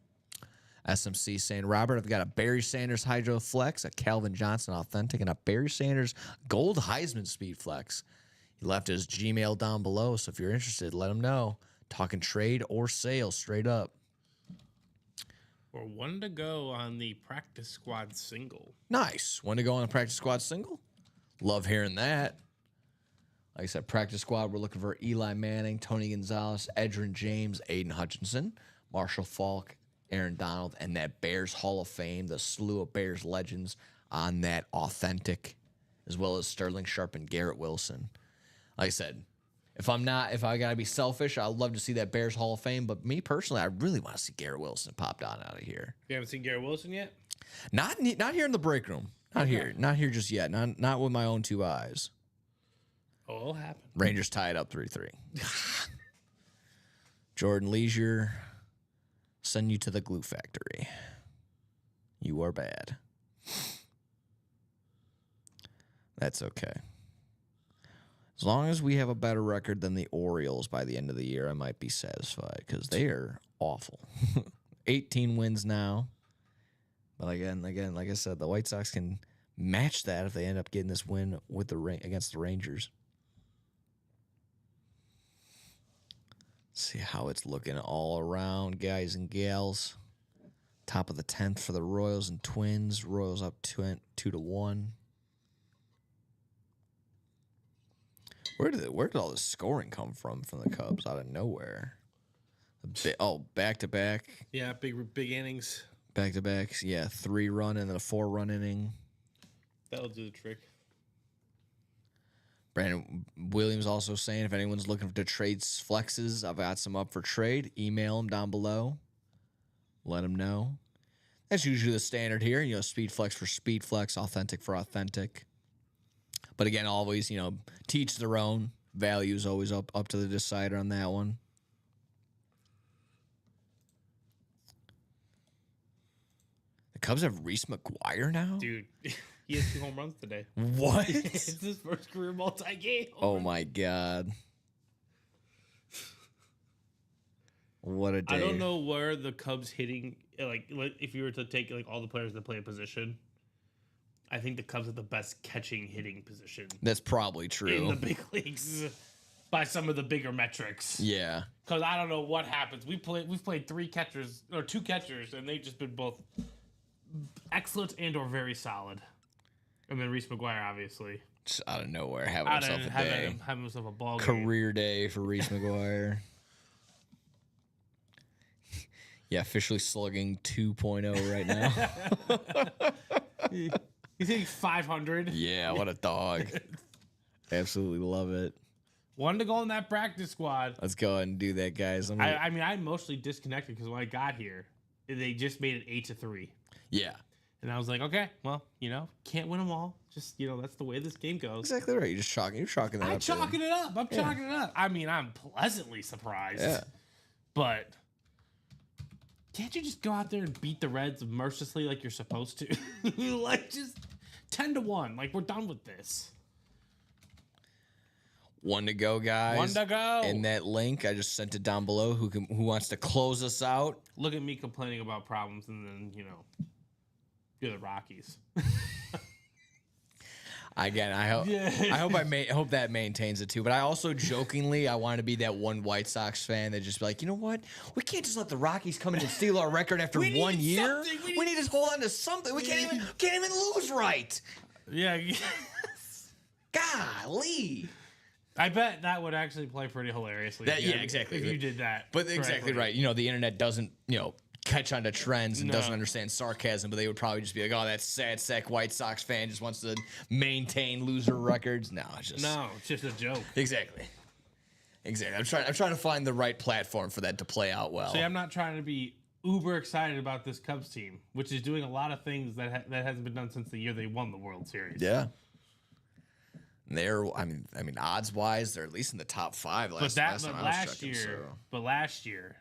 SMC saying, Robert, I've got a Barry Sanders Hydro Flex, a Calvin Johnson Authentic, and a Barry Sanders Gold Heisman Speed Flex. He left his Gmail down below, so if you're interested, let him know. Talking trade or sale, straight up. We're 1 to go on the practice squad single. Nice. 1 to go on the practice squad single. Love hearing that. Like I said, practice squad, we're looking for Eli Manning, Tony Gonzalez, Edgerrin James, Aiden Hutchinson, Marshall Faulk, Aaron Donald, and that Bears Hall of Fame, the slew of Bears legends on that authentic, as well as Sterling Sharp and Garrett Wilson. Like I said, if I gotta be selfish, I'd love to see that Bears Hall of Fame, but me personally, I really want to see Garrett Wilson popped on out of here. You haven't seen Garrett Wilson yet? Not here in the break room. Not here just yet. Not with my own 2 eyes. Oh, it'll happen. Rangers tied up 3-3. Jordan Leisure, send you to the glue factory. You are bad. That's okay. As long as we have a better record than the Orioles by the end of the year, I might be satisfied because they are awful. 18 wins now. But again, like I said, the White Sox can match that if they end up getting this win with against the Rangers. See how it's looking all around, guys and gals. Top of the 10th for the Royals and Twins. Royals up 2-1. Where did all this scoring come from the Cubs out of nowhere? Back to back. Yeah, big innings. Back to backs. Yeah, 3-run and then a 4-run inning. That'll do the trick. Brandon Williams also saying if anyone's looking to trade flexes, I've got some up for trade. Email them down below. Let them know. That's usually the standard here. Speed flex for speed flex, authentic for authentic. But again, always, teach their own. Value is always up to the decider on that one. The Cubs have Reese McGuire now? Dude, he has 2 home runs today. What? It's his first career multi-game. Oh, my God. What a day. I don't know where the Cubs hitting, like if you were to take all the players that play a position, I think the Cubs have the best catching hitting position. That's probably true. In the big leagues by some of the bigger metrics. Yeah. Because I don't know what happens. We've played 2 catchers, and they've just been both excellent and or very solid. And then Reese McGuire, obviously. Just out of nowhere, having himself a day. Having himself a ball game. Career day for Reese McGuire. Yeah, officially slugging 2.0 right now. He's hitting 500. Yeah, what a dog. Absolutely love it. One to go in that practice squad. Let's go ahead and do that, guys. I mean, I mostly disconnected because when I got here, they just made it 8-3. Yeah. And I was like, okay, well, can't win them all. Just, that's the way this game goes. Exactly right. You're chalking that up. I'm chalking it up. I mean, I'm pleasantly surprised. Yeah. But can't you just go out there and beat the Reds mercilessly like you're supposed to? Like, just 10-1. Like, we're done with this. 1 to go, guys. 1 to go. And that link, I just sent it down below. Who wants to close us out? Look at me complaining about problems, and then, you're the Rockies. Again, I hope that maintains it too. But I also jokingly, I want to be that one White Sox fan that just be like, you know what? We can't just let the Rockies come in and steal our record after 1 year. We need to hold on to something. We can't even lose right. Yeah. Golly. I bet that would actually play pretty hilariously. Yeah, exactly. If you did that. But exactly right. The internet doesn't, catch on to trends and doesn't understand sarcasm, but they would probably just be like, oh, that sad sack White Sox fan just wants to maintain loser records. No, it's just a joke. Exactly. I'm trying to find the right platform for that to play out well. See, I'm not trying to be uber excited about this Cubs team, which is doing a lot of things that hasn't been done since the year they won the World Series. Yeah. They're, I mean, odds wise, they're at least in the top 5 last year. But last year,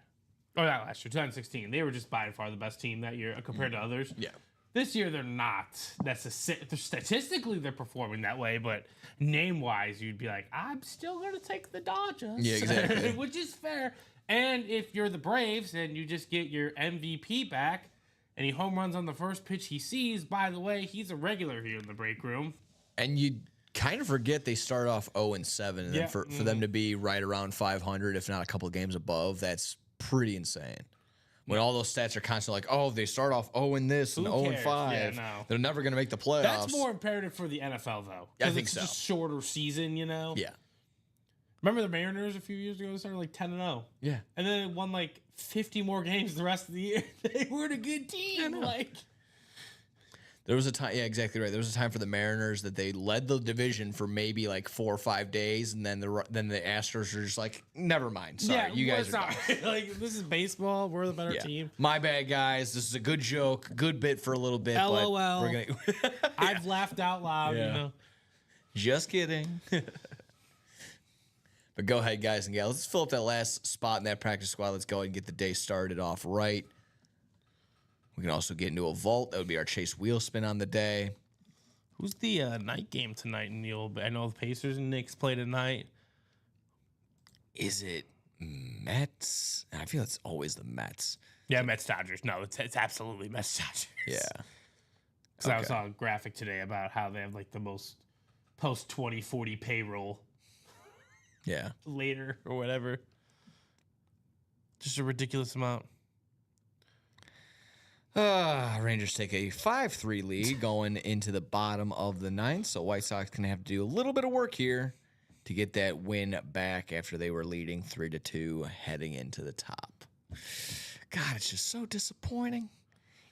2016, they were just by far the best team that year compared to others. Yeah. This year, they're not. Statistically, they're performing that way, but name-wise, you'd be like, I'm still going to take the Dodgers. Yeah, exactly. Which is fair. And if you're the Braves and you just get your MVP back and he home runs on the first pitch he sees, by the way, he's a regular here in the break room. And you kind of forget they start off 0-7, and then for them to be right around 500, if not a couple of games above, that's pretty insane. When all those stats are constantly like, oh, they start off 0 in this and 0 and 5. Yeah, no. They're never going to make the playoffs. That's more imperative for the NFL, though. I think it's so. Just shorter season, Yeah. Remember the Mariners a few years ago? They started like 10-0. Yeah. And then it won like 50 more games the rest of the year. They were a good team. There was a time, yeah, exactly right. There was a time for the Mariners that they led the division for maybe like 4 or 5 days, and then the Astros are just like, never mind. Sorry, you guys are done. Like, this is baseball. We're the better team. My bad, guys. This is a good joke, good bit for a little bit. LOL. But we're gonna. I've laughed out loud. Just kidding. But go ahead, guys and gals. Let's fill up that last spot in that practice squad. Let's go ahead and get the day started off right. We can also get into a vault. That would be our Chase wheel spin on the day. Who's the night game tonight in the old? I know the Pacers and Knicks play tonight. Is it Mets? I feel it's always the Mets. Yeah, Mets Dodgers. No, it's absolutely Mets Dodgers. Yeah. Because I saw a graphic today about how they have like the most post 2040 payroll. Yeah. Later or whatever. Just a ridiculous amount. Rangers take a 5-3 lead going into the bottom of the 9th, so White Sox going to have to do a little bit of work here to get that win back after they were leading 3-2 heading into the top. God, it's just so disappointing.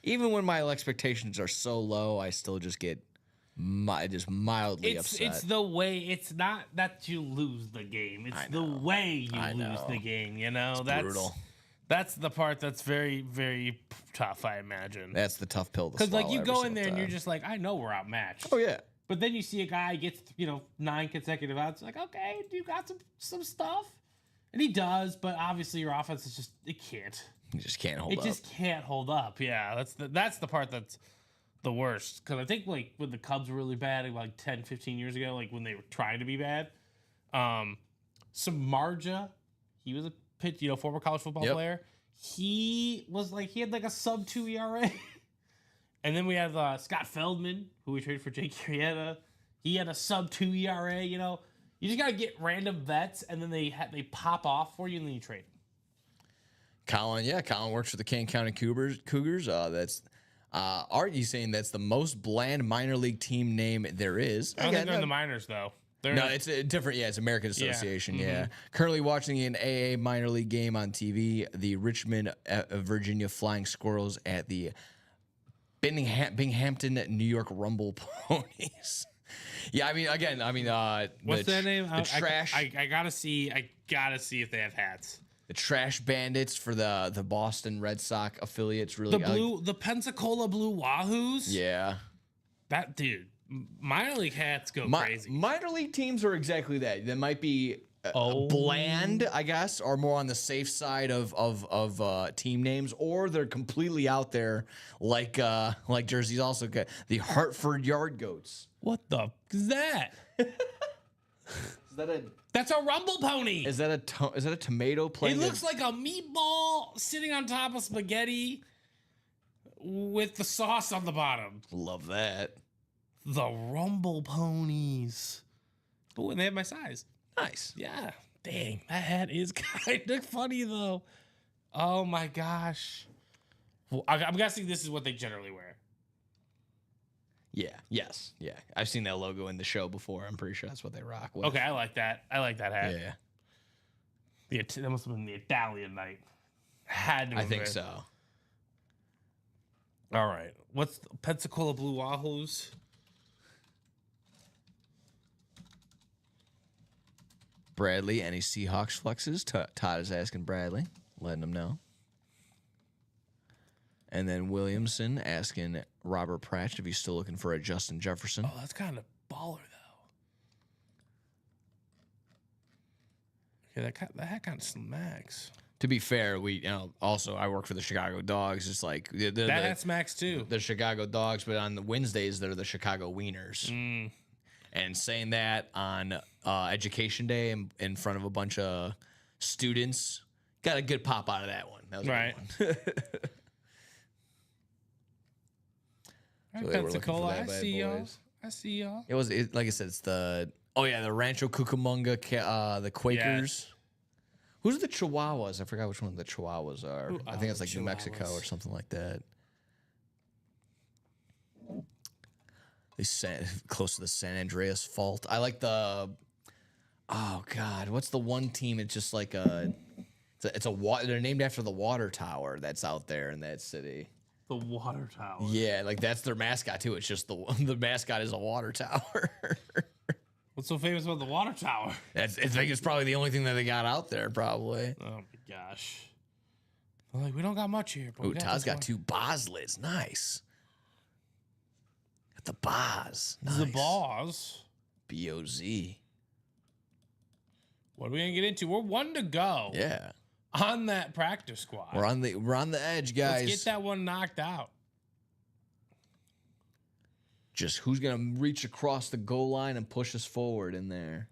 Even when my expectations are so low, I still just get mildly upset. It's the way. It's not that you lose the game. It's the way you lose the game. That's brutal. That's the part that's very, very tough, I imagine. That's the tough pill to swallow. Because, like, you go in there and you're just like, I know we're outmatched. Oh, yeah. But then you see a guy gets, 9 consecutive outs. Like, okay, you got some stuff. And he does, but obviously your offense is just, it can't. You just can't hold up. It just can't hold up. Yeah, that's the part that's the worst. Because I think, like, when the Cubs were really bad, like 10, 15 years ago, like, when they were trying to be bad, Samardzija, he was a former college football player. He had like a sub-2 ERA. And then we have Scott Feldman, who we traded for Jake Arrieta. He had a sub-2 ERA. You just got to get random vets, and then they pop off for you, and then you trade them. Colin works for the Kane County Cougars. That's Art, you saying that's the most bland minor league team name there is. I don't think they're in the minors, though. No, it's a different. Yeah, it's American Association. Yeah. Currently watching an AA minor league game on TV. The Richmond, Virginia Flying Squirrels at the Binghamton, New York Rumble Ponies. Yeah, I mean, what's their name? The trash. I gotta see if they have hats. The Trash Bandits for the Boston Red Sox affiliates. Really, The Pensacola Blue Wahoos. Yeah, that dude. Minor league hats go crazy. Minor league teams are exactly that. They might be bland, I guess, or more on the safe side of team names, or they're completely out there, like Jersey's also got the Hartford Yard Goats. What the f- is that? That's a Rumble Pony. Is that a tomato playing? It looks like a meatball sitting on top of spaghetti with the sauce on the bottom. Love that. The Rumble Ponies. Oh, and they have my size. Nice. Yeah. Dang, that hat is kind of funny though. Oh my gosh. Well, I'm guessing this is what they generally wear. Yeah. Yes. Yeah. I've seen that logo in the show before. I'm pretty sure that's what they rock with. Okay, I like that. I like that hat. Yeah. That must have been the Italian night. Had to I have think been. so. All right. What's the Pensacola Blue Wahoos? Bradley, any Seahawks flexes? Todd is asking Bradley, letting him know. And then Williamson asking Robert Pratchett if he's still looking for a Justin Jefferson. Oh, that's kind of baller, though. Okay, that hat kind of smacks. To be fair, also I work for the Chicago Dogs. It's like that hat smacks too. The Chicago Dogs, but on the Wednesdays they're the Chicago Wieners. And saying that on Education Day in front of a bunch of students, got a good pop out of that one. That was right. A good one. So Pensacola, I see y'all. I see y'all. It was like I said, it's the Rancho Cucamonga, the Quakers. Yeah. Who's the Chihuahuas? I forgot which one the Chihuahuas are. I think it's like New Chihuahuas. Mexico or something like that. They close to the San Andreas Fault. I like the. Oh God, what's the one team? It's just like it's a water. They're named after the water tower that's out there in that city. The water tower. Yeah, like that's their mascot too. It's just the mascot is a water tower. What's so famous about the water tower? I think it's probably the only thing that they got out there. Probably. Oh my gosh. I'm like, we don't got much here. But Ooh, Todd's got two Boslets. Nice. Got the Boz. Nice. The Boz. B-O-Z. What are we gonna get into? We're one to go. Yeah. On that practice squad. We're on the edge, guys. Let's get that one knocked out. Just who's gonna reach across the goal line and push us forward in there?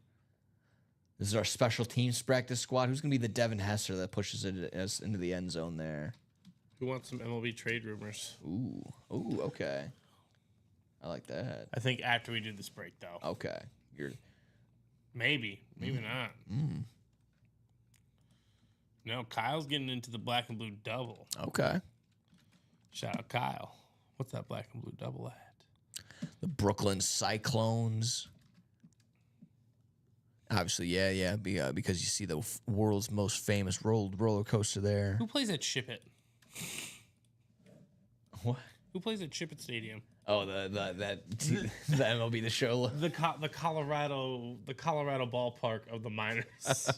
This is our special teams practice squad. Who's gonna be the Devin Hesser that pushes us into the end zone there? Who wants some MLB trade rumors? Ooh, okay. I like that. I think after we do this break, though. Okay, maybe not. No, Kyle's getting into the black and blue double. Okay. Shout out Kyle. What's that black and blue double at? The Brooklyn Cyclones. Obviously, yeah, because you see the world's most famous roller coaster there. Who plays at Ship It? What? Who plays at Ship It Stadium? Oh, the MLB The Show. The Colorado ballpark of the minors.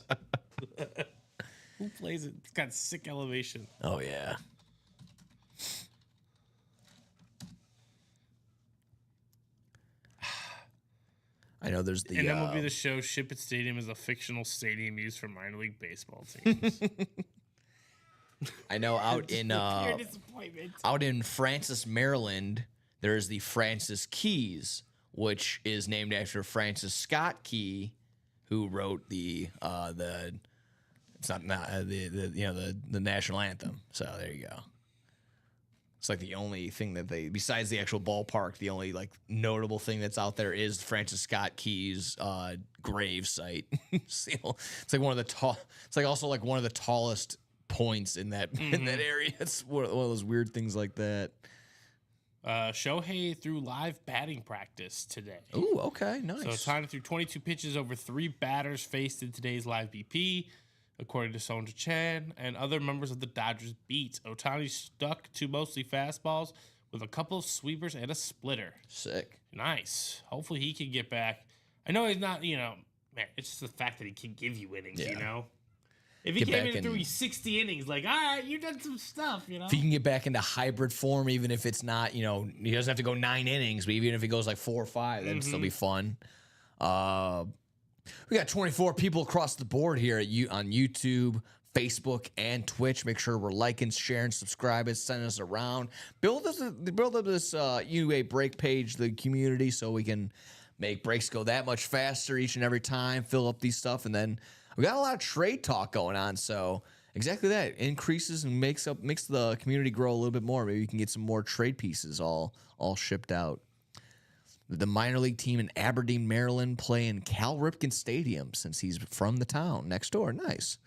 Who plays it? It's got sick elevation. Oh yeah. I know there's the. And MLB The Show. Ship It Stadium is a fictional stadium used for minor league baseball teams. I know out in Francis, Maryland, there is the Francis Keys, which is named after Francis Scott Key, who wrote the national anthem. So there you go. It's like the only thing that besides the actual ballpark, the only like notable thing that's out there is Francis Scott Key's grave site. It's like one of the It's like also like one of the tallest points in that area. It's one of those weird things like that. Shohei threw live batting practice today. Ooh, okay, nice. So Ohtani threw 22 pitches over 3 batters faced in today's live BP, according to Sonja Chan and other members of the Dodgers beat. Ohtani stuck to mostly fastballs with a couple of sweepers and a splitter. Sick. Nice. Hopefully he can get back. I know he's not, man, it's just the fact that he can give you innings, If he came in and threw 60 innings, like, all right, you done some stuff, If he can get back into hybrid form, even if it's not, he doesn't have to go 9 innings, but even if he goes like 4 or 5, that'd still be fun. We got 24 people across the board here on YouTube, Facebook, and Twitch. Make sure we're liking, sharing, subscribing, sending us around. Build up this UA break page, the community, so we can make breaks go that much faster each and every time, fill up these stuff, and then we got a lot of trade talk going on, so exactly that increases and makes the community grow a little bit more. Maybe you can get some more trade pieces all shipped out. The minor league team in Aberdeen, Maryland, play in Cal Ripken Stadium since he's from the town next door. Nice.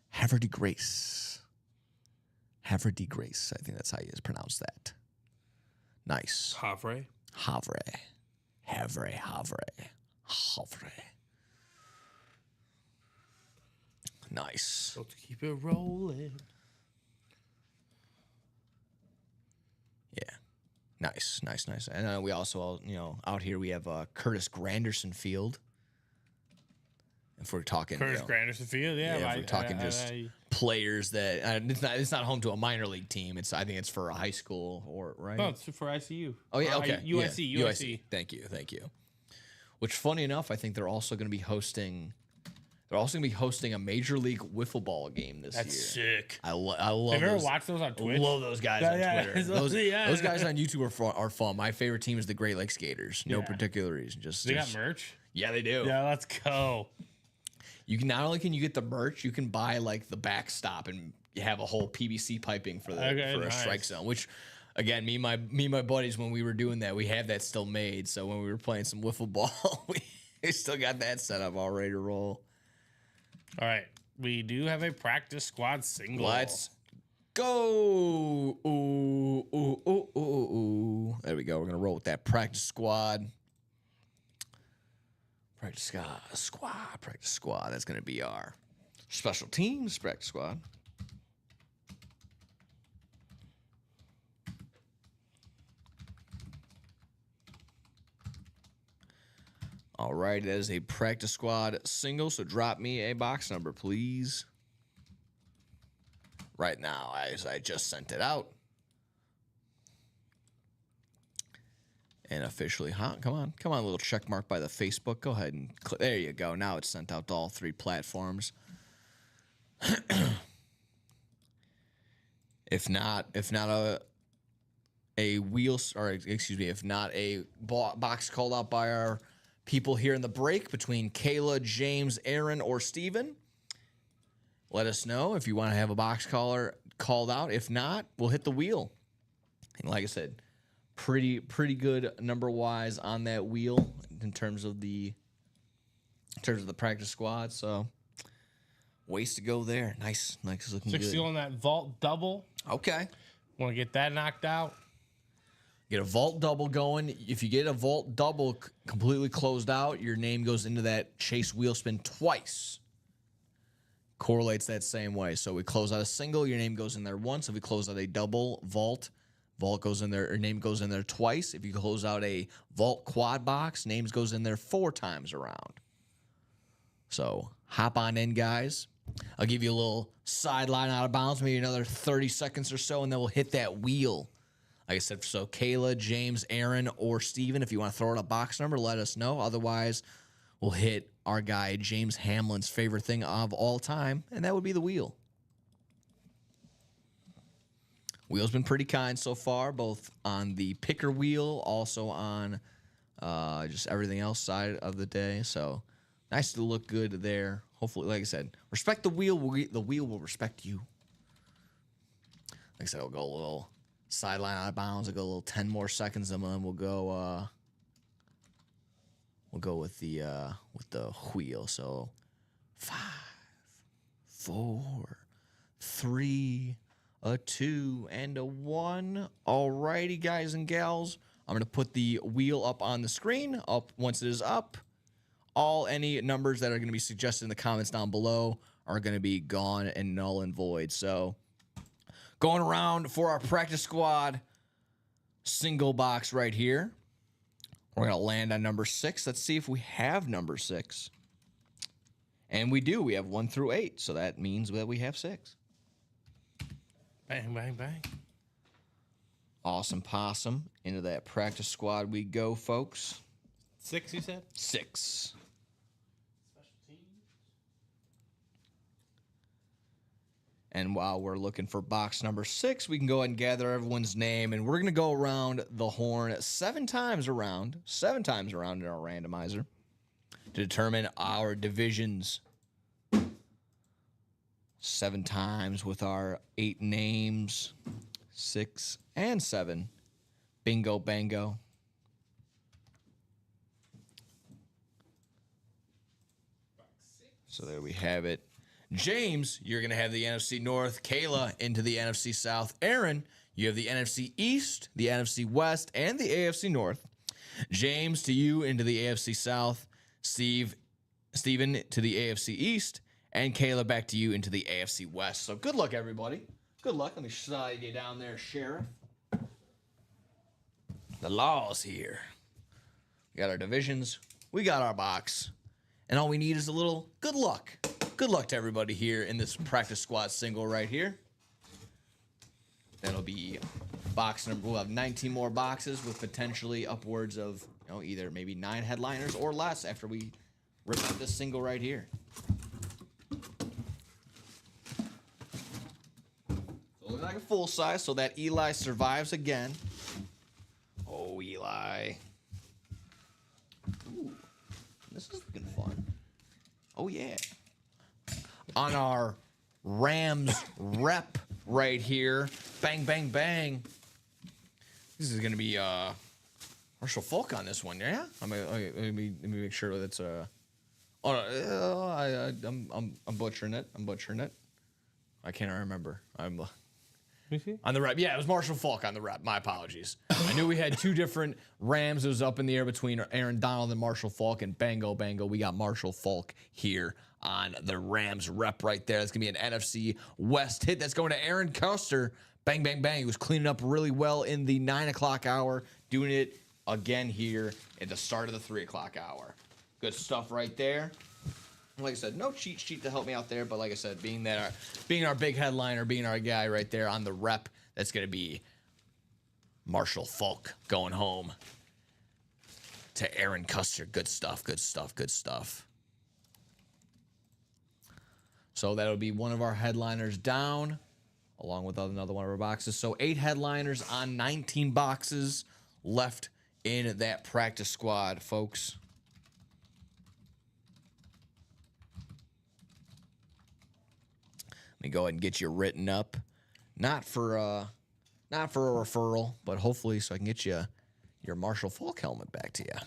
Havre de Grace. Havre de Grace. I think that's how you pronounce that. Nice. Havre. Nice. Let's keep it rolling. Yeah. Nice. And we also, out here we have Curtis Granderson Field. If we're talking Curtis Granderson Field, if we're talking players that it's not home to a minor league team. I think it's for a high school right. No, it's for ICU. Oh yeah, okay. USC. Thank you. Which, funny enough, I think they're also going to be hosting. They're also going to be hosting a Major League Wiffle Ball game this year. That's sick. I love. Have you ever watched those on Twitch? I love those guys on Twitter. Those guys on YouTube are fun. My favorite team is the Great Lakes Gators. No particular reason. Just they got merch. Yeah, they do. Yeah, let's go. You can not only can you get the merch, you can buy like the backstop and you have a whole PVC piping for a strike zone. Which, again, me and my buddies, when we were doing that, we have that still made. So when we were playing some wiffle ball, we still got that set up all ready to roll. All right, we do have a practice squad single. Let's go! Ooh. There we go. We're gonna roll with that practice squad. Practice squad. That's going to be our special teams practice squad. All right, that is a practice squad single, so drop me a box number, please. Right now, as I just sent it out. And officially, come on, a little check mark by the Facebook. Go ahead and click. There you go. Now it's sent out to all 3 platforms. If not a wheel, or excuse me, if not a box called out by our people here in the break between Kayla, James, Aaron, or Steven, let us know if you want to have a box caller called out. If not, we'll hit the wheel. And like I said, pretty good number wise on that wheel in terms of the practice squad. So ways to go there. Nice looking 60 good. On that vault double. Okay. Want to get that knocked out? Get a vault double going. If you get a vault double completely closed out, your name goes into that chase wheel spin twice. Correlates that same way. So we close out a single, your name goes in there once. If we close out a double vault goes in there, or name goes in there twice. If you close out a vault quad box, names goes in there 4 times around. So hop on in, guys. I'll give you a little sideline out of bounds, maybe another 30 seconds or so, and then we'll hit that wheel. Like I said, so Kayla, James, Aaron, or Steven, if you want to throw out a box number, let us know. Otherwise, we'll hit our guy James Hamlin's favorite thing of all time, and that would be the wheel. Wheel's been pretty kind so far, both on the picker wheel, also on just everything else side of the day. So nice to look good there. Hopefully, like I said, respect the wheel. The wheel will respect you. Like I said, I'll go a little sideline out of bounds. I'll go a little 10 more seconds, and then we'll go with the wheel. So 5, 4, 3, a 2, and a 1. Alrighty, guys and gals. I'm going to put the wheel up on the screen. Up once it is up, any numbers that are going to be suggested in the comments down below are going to be gone and null and void. So going around for our practice squad single box right here. We're going to land on number 6. Let's see if we have number 6. And we do. We have 1 through 8. So that means that we have 6. Bang, bang, bang. Awesome possum. Into that practice squad we go, folks. 6, you said? 6. And while we're looking for box number 6, we can go ahead and gather everyone's name. And we're going to go around the horn 7 times around. 7 times around in our randomizer to determine our divisions. 7 times with our 8 names. 6 and 7. Bingo, bango. So there we have it. James, you're going to have the NFC North. Kayla into the NFC South. Aaron, you have the NFC East, the NFC West, and the AFC North. James, to you into the AFC South. Steven to the AFC East. And Kayla, back to you into the AFC West. So good luck, everybody. Good luck. Let me slide you down there, Sheriff. The law's here. We got our divisions. We got our box. And all we need is a little good luck. Good luck to everybody here in this practice squad single right here. That'll be box number. We'll have 19 more boxes with potentially upwards of, either maybe 9 headliners or less after we rip out this single right here. So looking like a full size, so that Eli survives again. Oh, Eli. Ooh, this is looking fun. Oh, yeah. On our Rams rep right here. Bang, bang, bang. This is going to be Marshall Falk on this one, yeah? Let me make sure that's I'm butchering it. I can't remember. On the rep. Yeah, it was Marshall Falk on the rep. My apologies. I knew we had 2 different Rams. It was up in the air between Aaron Donald and Marshall Falk, and bango, bango, we got Marshall Falk here on the Rams rep right there. That's going to be an NFC West hit. That's going to Aaron Custer. Bang, bang, bang. He was cleaning up really well in the 9 o'clock hour, doing it again here at the start of the 3 o'clock hour. Good stuff right there. Like I said, no cheat sheet to help me out there, but like I said, being our big headliner, being our guy right there on the rep, that's going to be Marshall Falk going home to Aaron Custer. Good stuff, good stuff, good stuff. So that'll be one of our headliners down, along with another one of our boxes. So 8 headliners on 19 boxes left in that practice squad, folks. Let me go ahead and get you written up. Not for a referral, but hopefully so I can get you your Marshall Falk helmet back to you.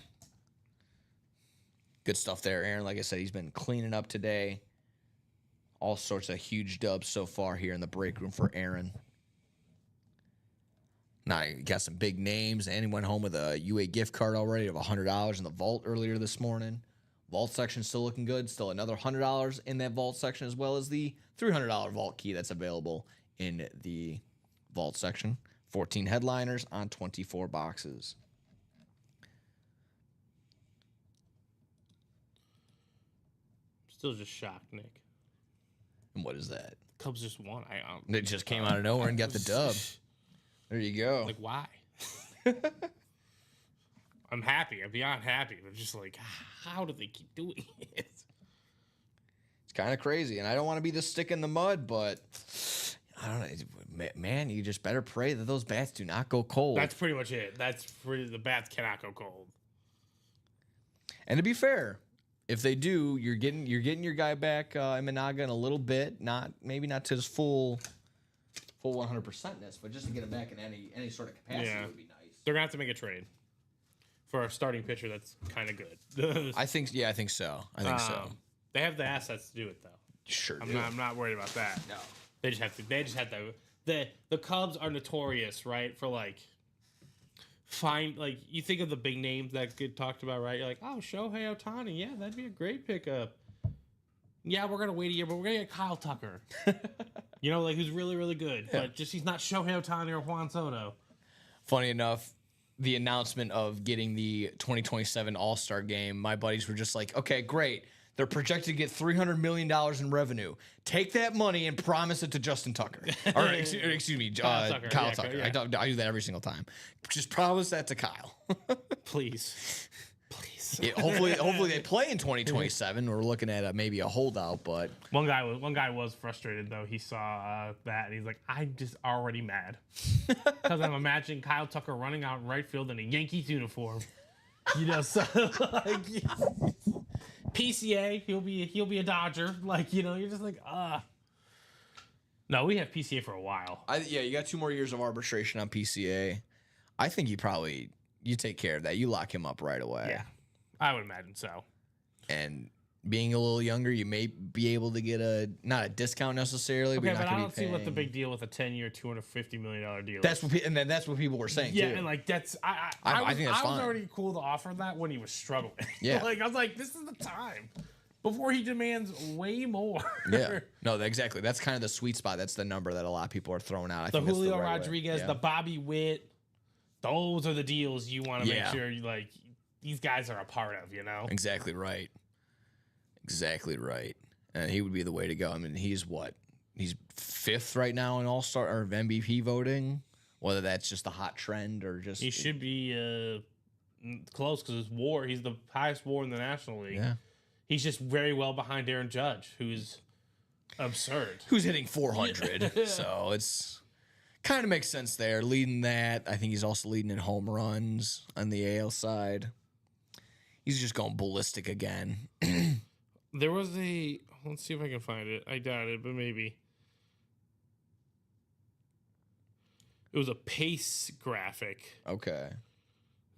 Good stuff there, Aaron. Like I said, he's been cleaning up today. All sorts of huge dubs so far here in the break room for Aaron. Now, you got some big names. And he went home with a UA gift card already of $100 in the vault earlier this morning. Vault section still looking good. Still another $100 in that vault section, as well as the $300 vault key that's available in the vault section. 14 headliners on 24 boxes. Still just shocked, Nick. And what is that? Cubs just won. They just came out of nowhere and got the dub. There you go. Like, why? I'm happy. I'm beyond happy. But just like, how do they keep doing it? It's kind of crazy. And I don't want to be the stick in the mud, but I don't know. Man, you just better pray that those bats do not go cold. That's pretty much it. The bats cannot go cold. And to be fair, if they do, you're getting your guy back in Managa in a little bit. Maybe not to his full 100%ness, but just to get him back in any sort of capacity would be nice. They're gonna have to make a trade for a starting pitcher that's kind of good. I think so. They have the assets to do it though. Sure. I'm not worried about that. No. They just have to the Cubs are notorious, right, for like you think of the big names that get talked about, right? You're like, oh, Shohei Ohtani, yeah, that'd be a great pickup. Yeah, we're gonna wait a year, but we're gonna get Kyle Tucker. You know, like who's really, really good, but just he's not Shohei Ohtani or Juan Soto. Funny enough, the announcement of getting the 2027 All-Star game, my buddies were just like, okay, great. They're projected to get $300 million in revenue. Take that money and promise it to Justin Tucker. Or, excuse me, Kyle Tucker. Yeah. I do that every single time. Just promise that to Kyle. Please. Yeah, hopefully they play in 2027. We're looking at maybe a holdout, but one guy was frustrated though. He saw that and he's like, I'm just already mad because I'm imagining Kyle Tucker running out in right field in a Yankees uniform. You know, so like, PCA, he'll be a Dodger. Like, you know, you're just like, No, we have PCA for a while. You got 2 more years of arbitration on PCA. I think you take care of that. You lock him up right away. Yeah. I would imagine so. And being a little younger, you may be able to get not a discount necessarily. Okay, but I don't see what the big deal with a 10-year, $250 million deal is. That's what people were saying too. Yeah, and like I think that's I was already cool to offer that when he was struggling. Yeah, like I was like, this is the time before he demands way more. Yeah, no, exactly. That's kind of the sweet spot. That's the number that a lot of people are throwing out. I the think Julio that's the right Rodriguez, way. the Bobby Witt, those are the deals you want to make sure like these guys are a part of, you know? Exactly right. And he would be the way to go. I mean, he's 5th right now in All-Star or MVP voting, whether that's just a hot trend or just... He should be close because he's the highest WAR in the National League. Yeah. He's just very well behind Aaron Judge, who's absurd. Who's hitting 400. So it's... kind of makes sense there. Leading that. I think he's also leading in home runs on the AL side. He's just going ballistic again. There was let's see if I can find it. I doubt it, but maybe. It was a pace graphic. Okay.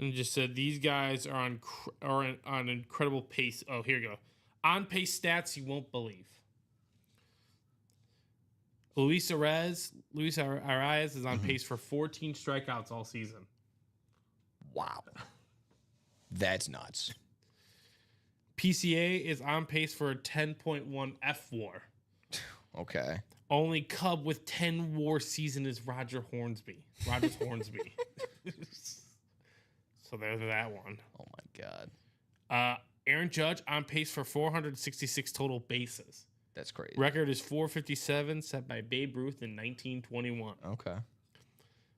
And it just said these guys are on incredible pace. Oh, here you go. On pace stats you won't believe. Luis Arraez is on pace for 14 strikeouts all season. Wow. That's nuts. PCA is on pace for a 10.1 F WAR. Okay. Only Cub with 10 WAR season is Rogers Hornsby. So there's that one. Oh my God. Aaron Judge on pace for 466 total bases. That's crazy. Record is 457, set by Babe Ruth in 1921. Okay.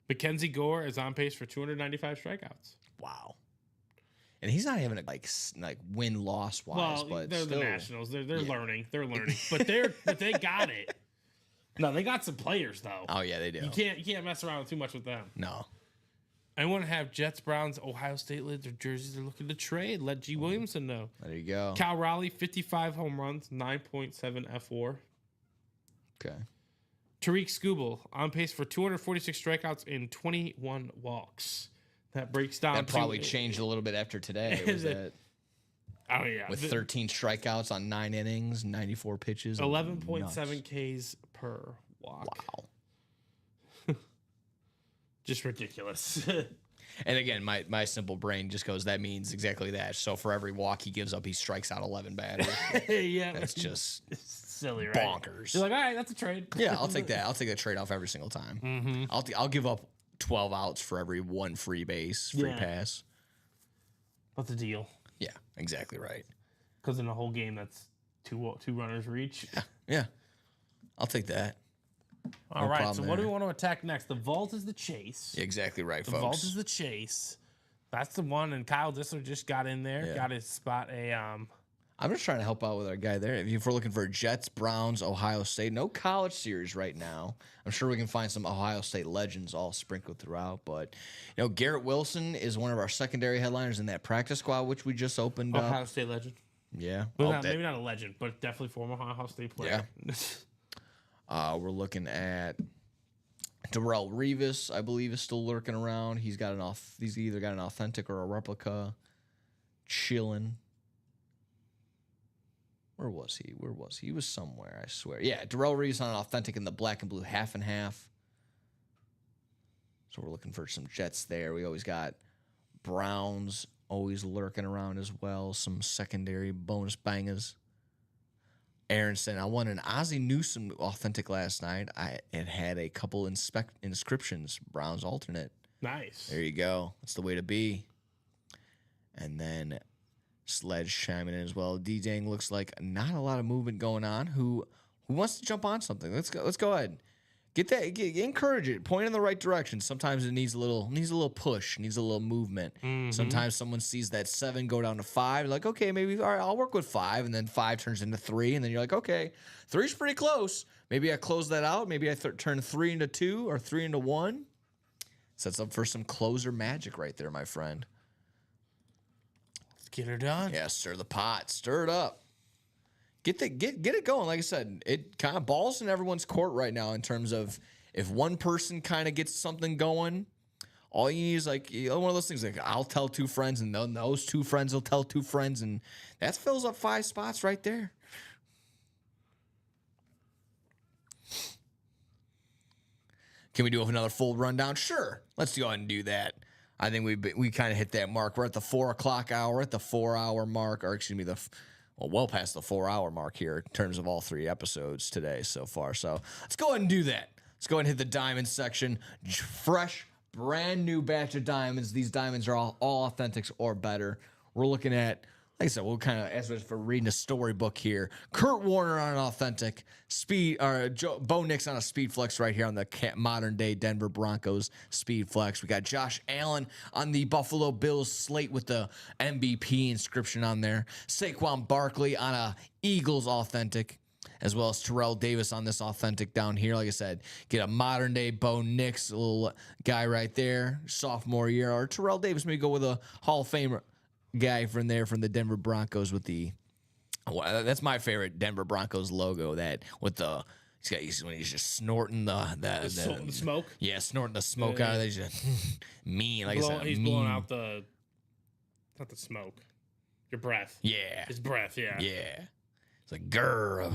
Mackenzie Gore is on pace for 295 strikeouts. Wow. And he's not even like win-loss wise, but they're still. the Nationals. They're learning. They're learning. But they got it. No, they got some players though. Oh yeah, they do. You can't mess around too much with them. No. I want to have Jets, Browns, Ohio State lids or jerseys they're looking to trade. Let G. Williamson know. There you go. Cal Raleigh, 55 home runs, 9.7 F4. Okay. Tariq Skubal on pace for 246 strikeouts and 21 walks. That breaks down. That probably changed a little bit after today. Was that oh yeah, with 13 strikeouts on 9 innings, 94 pitches, 11.7 Ks per walk. Wow. Just ridiculous. And again, my simple brain just goes, that means exactly that. So for every walk he gives up, he strikes out 11 batters. Yeah, that's just silly, right? Bonkers. You're like, all right, that's a trade. Yeah, I'll take that. I'll take that trade off every single time. Mm-hmm. I'll give up 12 outs for every one free base, free pass. What's the deal? Yeah, exactly right. Because in a whole game, that's two runners reach. Yeah. I'll take that. All right, so what do we want to attack next? The vault is the chase. Exactly right, folks. The vault is the chase. That's the one, and Kyle Dissler just got in there, got his spot I'm just trying to help out with our guy there. If we're looking for Jets, Browns, Ohio State, no college series right now. I'm sure we can find some Ohio State legends all sprinkled throughout. But, Garrett Wilson is one of our secondary headliners in that practice squad, which we just opened up. Ohio State legend. Yeah. Well, maybe not a legend, but definitely former Ohio State player. Yeah. We're looking at Darrelle Revis, I believe, is still lurking around. He's either got an authentic or a replica. Chilling. Where was he? He was somewhere, I swear. Yeah, Darrelle Revis on an authentic in the black and blue half and half. So we're looking for some Jets there. We always got Browns always lurking around as well. Some secondary bonus bangers. Aronson, I won an Ozzie Newsome authentic last night. It had a couple inscriptions. Browns alternate. Nice. There you go. That's the way to be. And then Sledge chiming in as well. D-Dang looks like not a lot of movement going on. Who wants to jump on something? Let's go ahead. Encourage it. Point in the right direction. Sometimes it needs a little push, needs a little movement. Mm-hmm. Sometimes someone sees that 7 go down to 5. Like, okay, maybe all right, I'll work with 5, and then 5 turns into 3, and then you're like, okay, 3's pretty close. Maybe I close that out. Maybe I turn 3 into 2 or 3 into 1. Sets up for some closer magic right there, my friend. Let's get her done. Yeah, stir the pot, stir it up. Get it going. Like I said, it kind of balls in everyone's court right now in terms of if one person kind of gets something going, all you need is like one of those things like I'll tell 2 friends and then those 2 friends will tell 2 friends and that fills up 5 spots right there. Can we do another full rundown? Sure. Let's go ahead and do that. I think we kind of hit that mark. We're at the 4 o'clock hour, at the 4-hour mark, or excuse me, well past the 4-hour mark here in terms of all 3 episodes today so far. So let's go ahead and do that. Let's go ahead and hit the diamond section. Fresh, brand new batch of diamonds. These diamonds are all authentics or better. We're looking at, like I said, we'll kind of, as for reading a storybook here, Kurt Warner on an authentic, Bo Nix on a speed flex right here on the modern day Denver Broncos speed flex. We got Josh Allen on the Buffalo Bills slate with the MVP inscription on there. Saquon Barkley on a Eagles authentic, as well as Terrell Davis on this authentic down here. Like I said, get a modern day Bo Nix, a little guy right there, sophomore year, or Terrell Davis, maybe go with a Hall of Famer guy from the Denver Broncos with that's my favorite Denver Broncos logo, that with when he's just snorting the smoke. Yeah, snorting the smoke out of there. He's just mean. Like I said, he's blowing out not the smoke, your breath. Yeah, his breath. Yeah, yeah. It's like grr.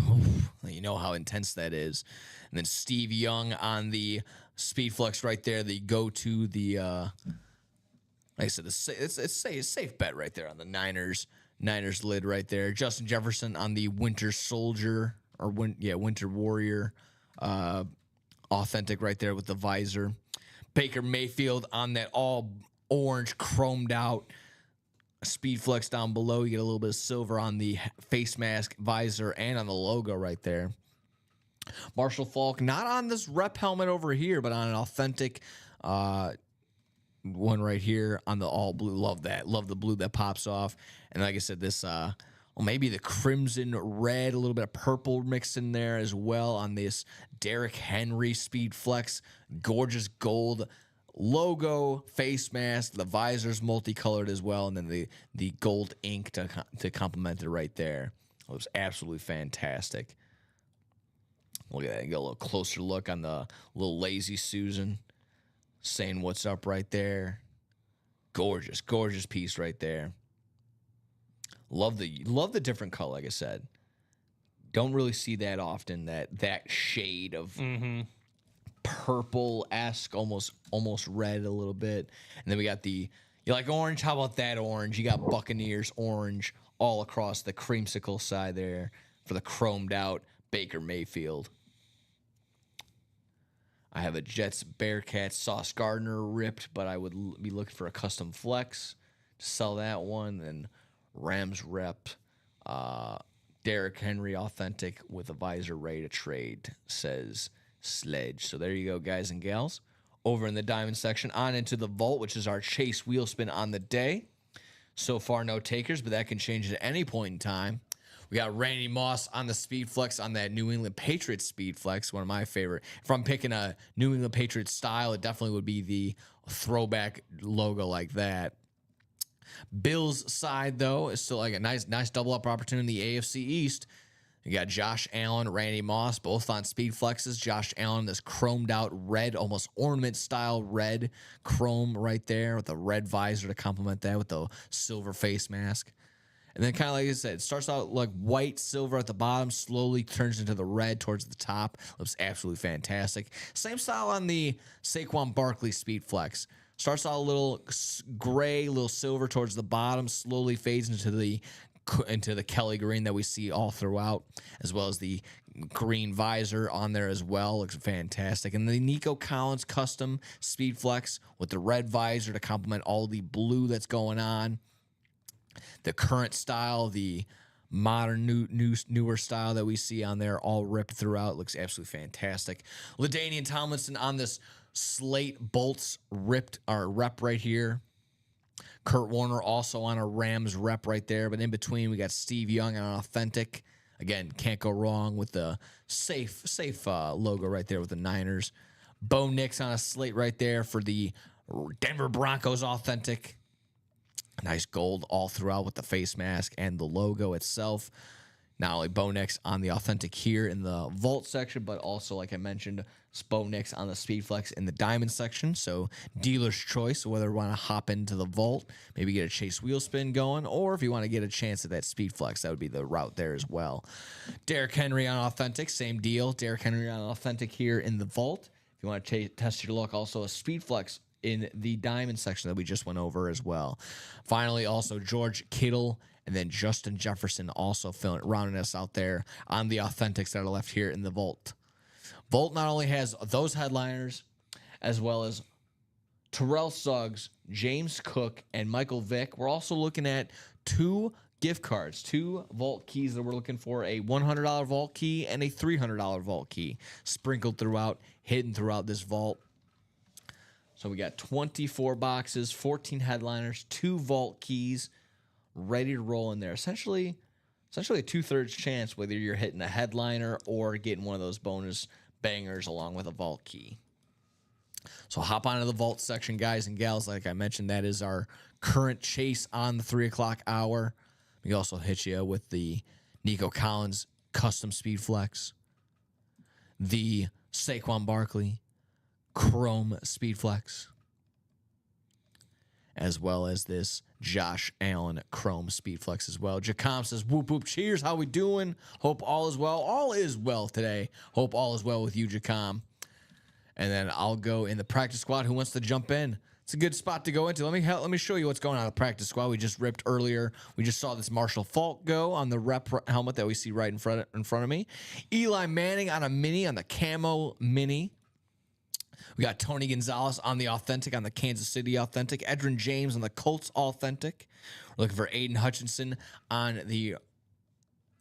You know how intense that is. And then Steve Young on the speed flex right there. The go to the. Like I said, it's a safe bet right there on the Niners lid right there. Justin Jefferson on the Winter Soldier or Winter Warrior, authentic right there with the visor. Baker Mayfield on that all orange chromed out speed flex down below. You get a little bit of silver on the face mask, visor, and on the logo right there. Marshall Faulk not on this rep helmet over here, but on an authentic. One right here on the all blue. Love that. Love the blue that pops off. And like I said, this maybe the crimson red, a little bit of purple mixed in there as well on this Derrick Henry speed flex. Gorgeous gold logo, face mask, the visor's multicolored as well, and then the gold ink to complement it right there. It was absolutely fantastic. Look at that. Get a little closer look on the little Lazy Susan. Saying what's up right there. Gorgeous piece right there. Love the different color, like I said. Don't really see that often, that shade of purple-esque, almost red a little bit. And then we got you like orange? How about that orange? You got Buccaneers orange all across the creamsicle side there for the chromed out Baker Mayfield. I have a Jets Bearcats Sauce Gardner ripped, but I would be looking for a custom flex to sell that one. Then Rams rep, Derrick Henry authentic with a visor ready to trade, says Sledge. So there you go, guys and gals. Over in the diamond section, on into the vault, which is our chase wheel spin on the day. So far, no takers, but that can change at any point in time. We got Randy Moss on the speed flex on that New England Patriots speed flex, one of my favorite. If I'm picking a New England Patriots style, it definitely would be the throwback logo like that. Bills side, though, is still like a nice double up opportunity in the AFC East. You got Josh Allen, Randy Moss, both on speed flexes. Josh Allen, this chromed out red, almost ornament style red chrome right there with a red visor to complement that with the silver face mask. And then kind of like I said, it starts out like white, silver at the bottom, slowly turns into the red towards the top. Looks absolutely fantastic. Same style on the Saquon Barkley Speed Flex. Starts out a little gray, a little silver towards the bottom, slowly fades into the Kelly green that we see all throughout, as well as the green visor on there as well. Looks fantastic. And the Nico Collins custom Speed Flex with the red visor to complement all the blue that's going on. The current style, the modern newer style that we see on there, all ripped throughout. Looks absolutely fantastic. LaDainian Tomlinson on this slate bolts rep right here. Kurt Warner also on a Rams rep right there. But in between, we got Steve Young on an authentic. Again, can't go wrong with the safe logo right there with the Niners. Bo Nix on a slate right there for the Denver Broncos authentic. Nice gold all throughout with the face mask and the logo itself. Not only Bo Nix on the authentic here in the vault section, but also, like I mentioned, Bo Nix on the Speed Flex in the diamond section. So dealer's choice, whether you want to hop into the vault, maybe get a chase wheel spin going, or if you want to get a chance at that Speed Flex, that would be the route there as well. Derrick Henry on authentic, same deal. Derrick Henry on authentic here in the vault. If you want to test your luck, also a Speed Flex in the diamond section that we just went over as well. Finally, also George Kittle and then Justin Jefferson also rounding us out there on the authentics that are left here in the vault. Vault not only has those headliners, as well as Terrell Suggs, James Cook, and Michael Vick. We're also looking at 2 gift cards, 2 vault keys that we're looking for, a $100 vault key and a $300 vault key, sprinkled throughout, hidden throughout this vault. So we got 24 boxes, 14 headliners, 2 vault keys, ready to roll in there. Essentially a 2/3 chance whether you're hitting a headliner or getting one of those bonus bangers along with a vault key. So hop onto the vault section, guys and gals. Like I mentioned, that is our current chase on the 3 o'clock hour. We also hit you with the Nico Collins custom Speed Flex, the Saquon Barkley Chrome Speed Flex, as well as this Josh Allen Chrome Speed Flex as well. Jacom says, whoop, whoop, cheers. How we doing? Hope all is well. All is well today. Hope all is well with you, Jacom. And then I'll go in the practice squad. Who wants to jump in? It's a good spot to go into. Let me show you what's going on in the practice squad. We just ripped earlier. We just saw this Marshall Faulk go on the rep helmet that we see right in front of me. Eli Manning on a mini, on the camo mini. We got Tony Gonzalez on the authentic, on the Kansas City authentic. Edgerrin James on the Colts authentic. We're looking for Aiden Hutchinson on the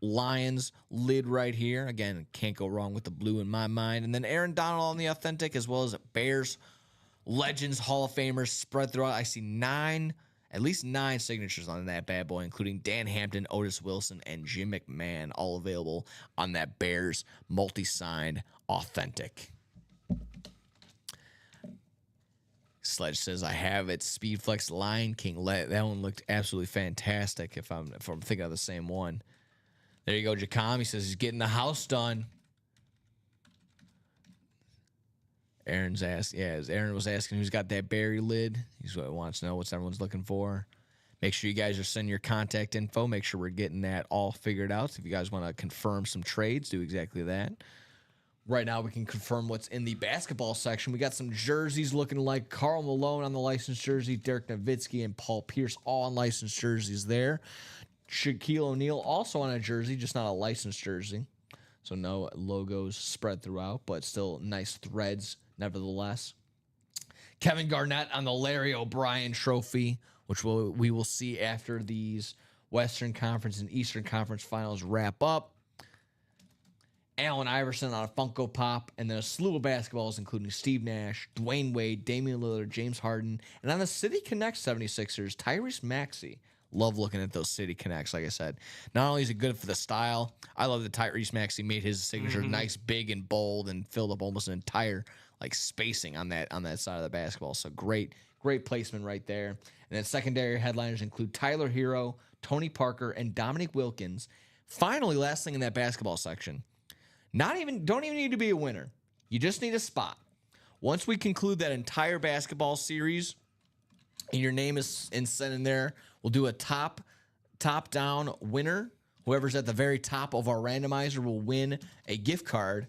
Lions lid right here. Again, can't go wrong with the blue in my mind. And then Aaron Donald on the authentic, as well as Bears Legends Hall of Famers spread throughout. I see at least 9 signatures on that bad boy, including Dan Hampton, Otis Wilson, and Jim McMahon, all available on that Bears multi-signed authentic. Sledge says, I have it. Speedflex Lion King. That one looked absolutely fantastic if I'm thinking of the same one. There you go, Jacom. He says he's getting the house done. Aaron was asking who's got that berry lid. He's what wants to know what everyone's looking for. Make sure you guys are sending your contact info. Make sure we're getting that all figured out. So if you guys want to confirm some trades, do exactly that. Right now, we can confirm what's in the basketball section. We got some jerseys looking like Karl Malone on the licensed jersey, Dirk Nowitzki and Paul Pierce all on licensed jerseys there. Shaquille O'Neal also on a jersey, just not a licensed jersey. So no logos spread throughout, but still nice threads nevertheless. Kevin Garnett on the Larry O'Brien trophy, which we will see after these Western Conference and Eastern Conference finals wrap up. Allen Iverson on a Funko Pop, and then a slew of basketballs, including Steve Nash, Dwayne Wade, Damian Lillard, James Harden, and on the City Connect 76ers, Tyrese Maxey. Love looking at those City Connects, like I said. Not only is it good for the style, I love that Tyrese Maxey made his signature nice, big, and bold, and filled up almost an entire spacing on that side of the basketball. So great placement right there. And then secondary headliners include Tyler Hero, Tony Parker, and Dominique Wilkins. Finally, last thing in that basketball section. Don't even need to be a winner. You just need a spot. Once we conclude that entire basketball series and your name is sent in there, we'll do a top top-down winner, whoever's at the very top of our randomizer, will win a gift card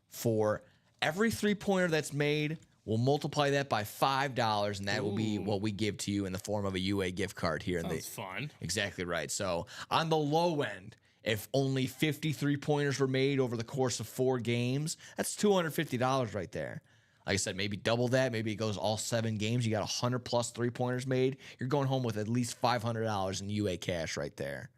for every three-pointer that's made. We'll multiply that by $5, and that will be what we give to you in the form of a UA gift card here. Sounds fun. Exactly right. So on the low end, if only 50 three-pointers were made over the course of 4 games, that's $250 right there. Like I said, maybe double that. Maybe it goes all 7 games. You got 100 plus three-pointers made. You're going home with at least $500 in UA cash right there.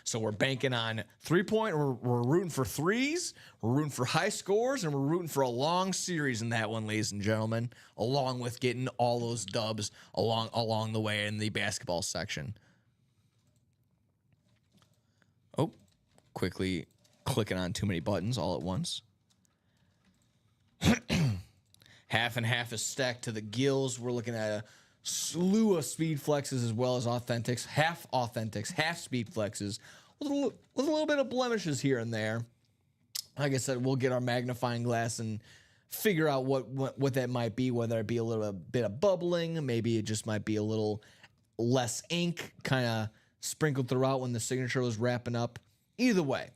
So we're banking on 3-point. We're rooting for threes. We're rooting for high scores, and we're rooting for a long series in that one, ladies and gentlemen, along with getting all those dubs along the way in the basketball section. Oh, quickly clicking on too many buttons all at once. Half and half is stacked to the gills. We're looking at a slew of speed flexes as well as authentics, half speed flexes with a little bit of blemishes here and there. Like I said, we'll get our magnifying glass and figure out what that might be, whether it be a little bit of bubbling, maybe it just might be a little less ink kind of sprinkled throughout when the signature was wrapping up. Either way,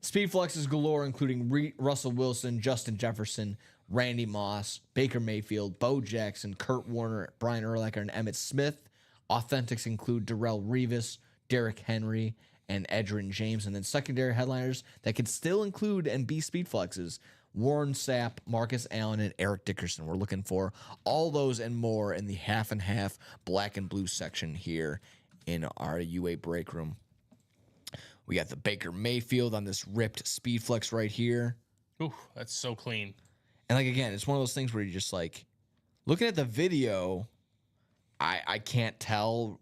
speed flexes galore, including Russell Wilson, Justin Jefferson, Randy Moss, Baker Mayfield, Bo Jackson, Kurt Warner, Brian Urlacher, and Emmitt Smith. Authentics include Darrelle Revis, Derrick Henry, and Edgerrin James. And then secondary headliners that could still include and be speed flexes: Warren Sapp, Marcus Allen, and Eric Dickerson. We're looking for all those and more in the half and half black and blue section here in our UA break room. We got the Baker Mayfield on this ripped speed flex right here. Ooh, that's so clean. And like, again, it's one of those things where you're just like, looking at the video, I can't tell.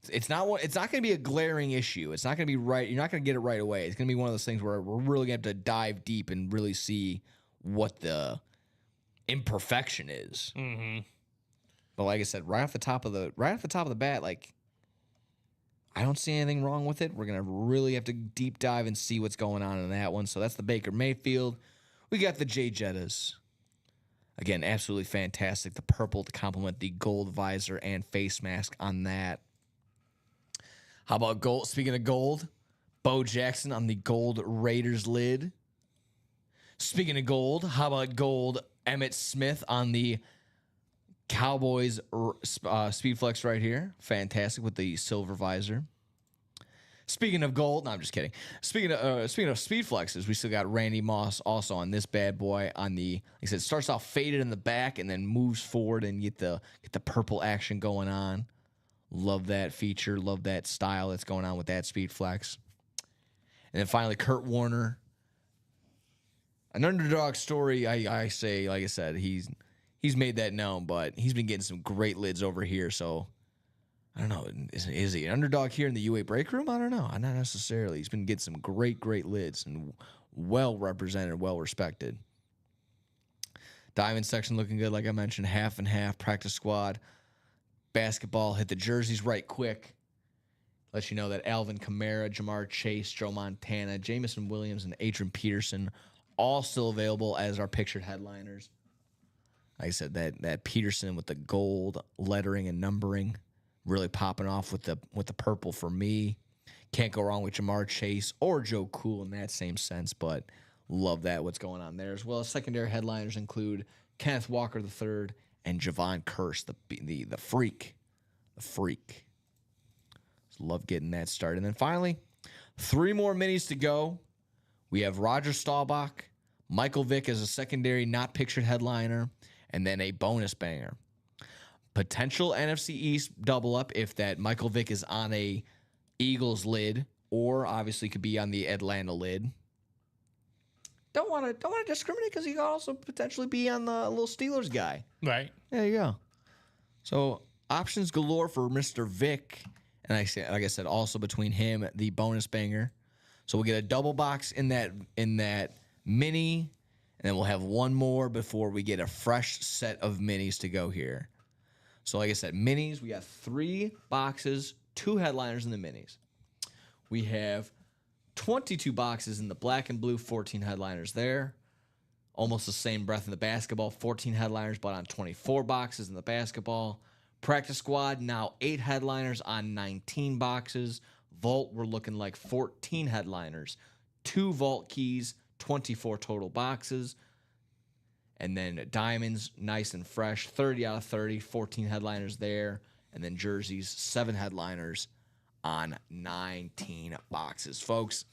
It's not going to be a glaring issue. It's not going to be right. You're not going to get it right away. It's going to be one of those things where we're really going to have to dive deep and really see what the imperfection is. Mm-hmm. But like I said, right off the top of the bat, like, I don't see anything wrong with it. We're going to really have to deep dive and see what's going on in that one. So that's the Baker Mayfield. We got the Jay Jettas. Again, absolutely fantastic. The purple to complement the gold visor and face mask on that. How about gold? Speaking of gold, Bo Jackson on the gold Raiders lid. Speaking of gold, how about gold Emmitt Smith on the Cowboys speed flex right here? Fantastic with the silver visor. Speaking of gold, no, I'm just kidding. Speaking of speed flexes, we still got Randy Moss also on this bad boy. On the, like I said, it starts off faded in the back and then moves forward and get the purple action going on. Love that feature. Love that style that's going on with that speed flex. And then finally, Kurt Warner. An underdog story. I say, like I said, he's made that known, but he's been getting some great lids over here. So I don't know. Is he an underdog here in the UA break room? I don't know. Not necessarily. He's been getting some great lids and well represented, well respected. Diamond section looking good, like I mentioned. Half and half practice squad. Basketball hit the jerseys right quick. Let you know that Alvin Kamara, Jamar Chase, Joe Montana, Jamison Williams, and Adrian Peterson all still available as our pictured headliners. Like I said, that Peterson with the gold lettering and numbering really popping off with the purple for me. Can't go wrong with Jamar Chase or Joe Cool in that same sense, but love that what's going on there as well. Secondary headliners include Kenneth Walker III and Javon Curse, the freak. The freak. Just love getting that started. And then finally, 3 more minis to go. We have Roger Staubach, Michael Vick as a secondary not pictured headliner, and then a bonus banger. Potential NFC East double up if that Michael Vick is on a Eagles lid, or obviously could be on the Atlanta lid. Don't want to discriminate because he could also potentially be on the little Steelers guy. Right. There you go. So options galore for Mr. Vick, and like I said, also between him the bonus banger. So we'll get a double box in that mini, and then we'll have one more before we get a fresh set of minis to go here. So like I said, minis, we got 3 boxes, 2 headliners in the minis. We have 22 boxes in the black and blue, 14 headliners there. Almost the same breadth in the basketball, 14 headliners, but on 24 boxes in the basketball. Practice squad, now 8 headliners on 19 boxes. Vault, we're looking like 14 headliners. 2 vault keys, 24 total boxes. And then diamonds, nice and fresh, 30 out of 30, 14 headliners there. And then jerseys, 7 headliners on 19 boxes. Folks,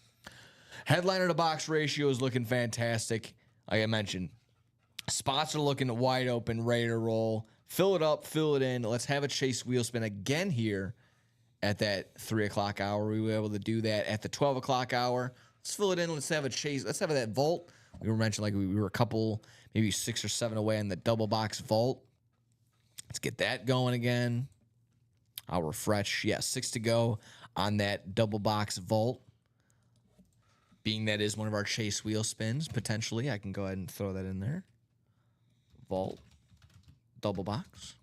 headliner to box ratio is looking fantastic. Like I mentioned, spots are looking wide open, ready to roll. Fill it up, fill it in. Let's have a chase wheel spin again here at that 3 o'clock hour. We were able to do that at the 12 o'clock hour. Let's fill it in. Let's have a chase. Let's have that vault. We were mentioning like we were a couple, maybe 6 or 7 away in the double box vault. Let's get that going again. I'll refresh. Yeah, 6 to go on that double box vault. Being that is one of our chase wheel spins, potentially, I can go ahead and throw that in there. Vault. Double box.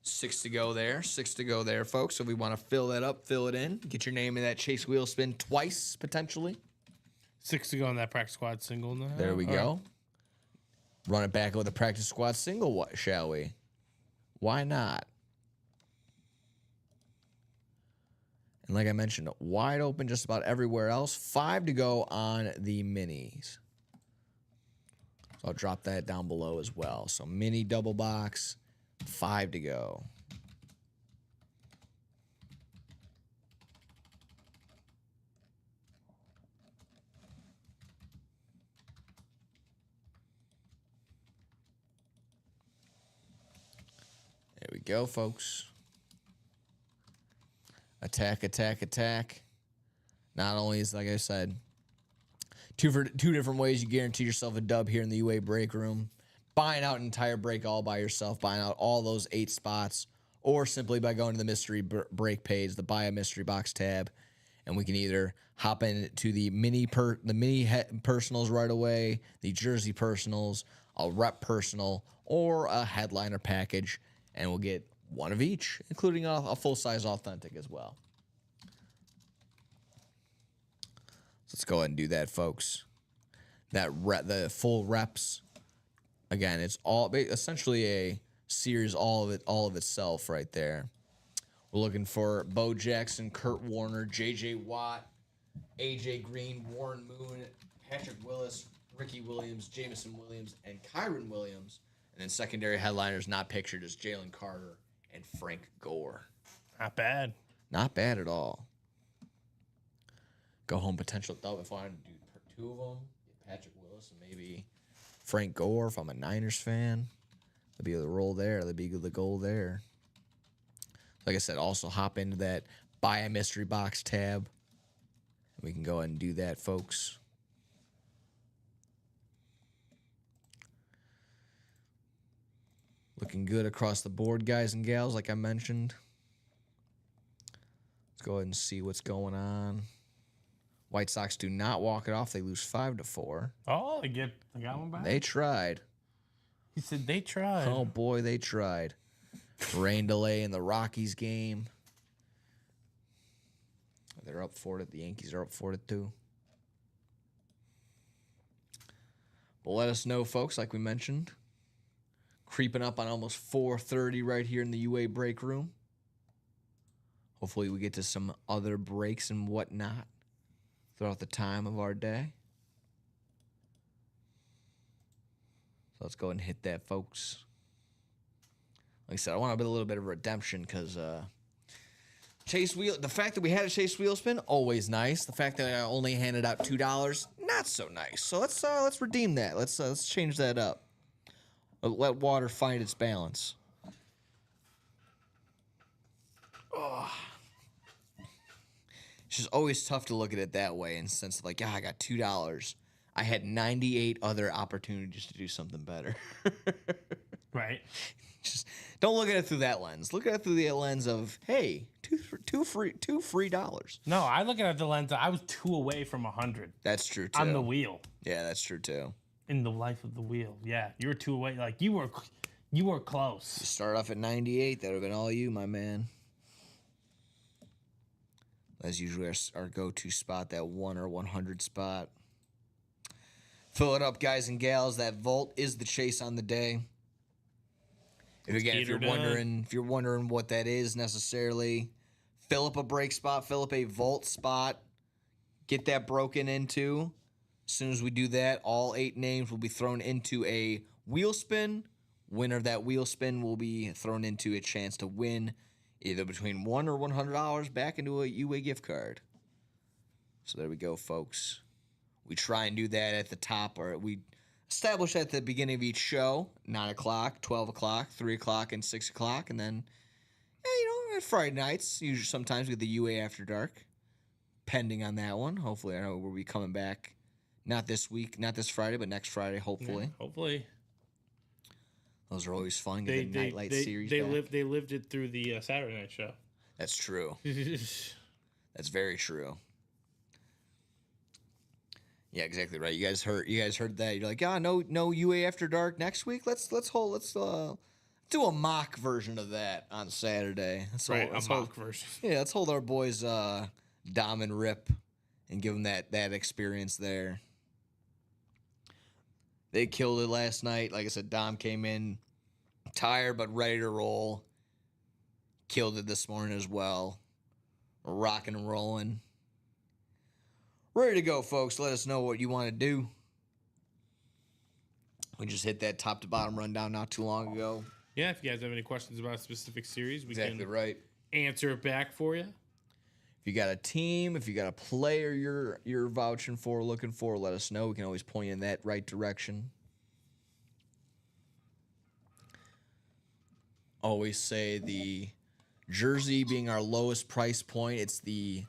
6 to go there. 6 to go there, folks. So if we want to fill that up, fill it in. Get your name in that chase wheel spin twice, potentially. 6 to go on that practice squad single now. There we go. Run it back with a practice squad single, shall we? Why not? And like I mentioned, wide open just about everywhere else. 5 to go on the minis. So I'll drop that down below as well. So mini double box, 5 to go. There we go, folks. Attack, attack, attack. Not only is, like I said, two different ways you guarantee yourself a dub here in the UA break room. Buying out an entire break all by yourself, buying out all those 8 spots, or simply by going to the mystery break page, the buy a mystery box tab, and we can either hop into the mini personals right away, the jersey personals, a rep personal, or a headliner package, and we'll get one of each, including a full-size authentic as well. So let's go ahead and do that, folks. The full reps. Again, it's all essentially a series, all of itself right there. We're looking for Bo Jackson, Kurt Warner, J.J. Watt, A.J. Green, Warren Moon, Patrick Willis, Ricky Williams, Jamison Williams, and Kyron Williams. And then secondary headliners not pictured as Jalen Carter and Frank Gore. Not bad. Not bad at all. Go home potential dub if I wanted to do 2 of them. Patrick Willis and maybe Frank Gore if I'm a Niners fan. That'd be the roll there. That'd be the goal there. Like I said, also hop into that buy a mystery box tab. We can go ahead and do that, folks. Looking good across the board, guys and gals, like I mentioned. Let's go ahead and see what's going on. White Sox do not walk it off. They lose 5-4. Oh, they got one back? They tried. He said they tried. Oh, boy, they tried. Rain delay in the Rockies game. They're up for it. The Yankees are up for it, too. But let us know, folks, like we mentioned. Creeping up on almost 4:30 right here in the UA break room. Hopefully we get to some other breaks and whatnot throughout the time of our day. So let's go ahead and hit that, folks. Like I said, I want a little bit of redemption because the fact that we had a chase wheel spin, always nice. The fact that I only handed out $2, not so nice. So let's redeem that. Let's change that up. Let water find its balance. Oh. It's just always tough to look at it that way in the sense of like, yeah, I got $2. I had 98 other opportunities to do something better. Right. Just don't look at it through that lens. Look at it through the lens of, hey, two free dollars. No, I look at it through the lens of I was 2 away from 100. That's true too. On the wheel. Yeah, that's true too. In the life of the wheel. Yeah, you were 2 away. Like you were close. You start off at 98, that would have been all you, my man. That's usually our go-to spot, that 1 or 100 spot. Fill it up, guys and gals. That vault is the chase on the day. If you're wondering what that is necessarily, fill up a break spot, fill up a vault spot, get that broken into. As soon as we do that, all 8 names will be thrown into a wheel spin. Winner of that wheel spin will be thrown into a chance to win either between $1 or $100 back into a UA gift card. So there we go, folks. We try and do that at the top, or we establish at the beginning of each show, 9 o'clock, 12 o'clock, 3 o'clock, and 6 o'clock. And then, at Friday nights, usually sometimes we get the UA After Dark, pending on that one. Hopefully, I know we'll be coming back, not this week, not this Friday, but next Friday, hopefully. Yeah, hopefully. Those are always fun. Get the Nightlight series they back. They lived it through the Saturday night show. That's true. That's very true. Yeah, exactly right. You guys heard that. You're like, no UA After Dark next week. Let's do a mock version of that on Saturday. Mock version. Yeah, let's hold our boys Dom and Rip and give them that experience there. They killed it last night. Like I said, Dom came in tired but ready to roll. Killed it this morning as well. We're rocking and rolling. Ready to go, folks. Let us know what you want to do. We just hit that top to bottom rundown not too long ago. Yeah, if you guys have any questions about a specific series, we Exactly can right. answer it back for you. If you got a team, if you got a player you're vouching for, looking for, let us know. We can always point you in that right direction. Always say the jersey being our lowest price point, it's the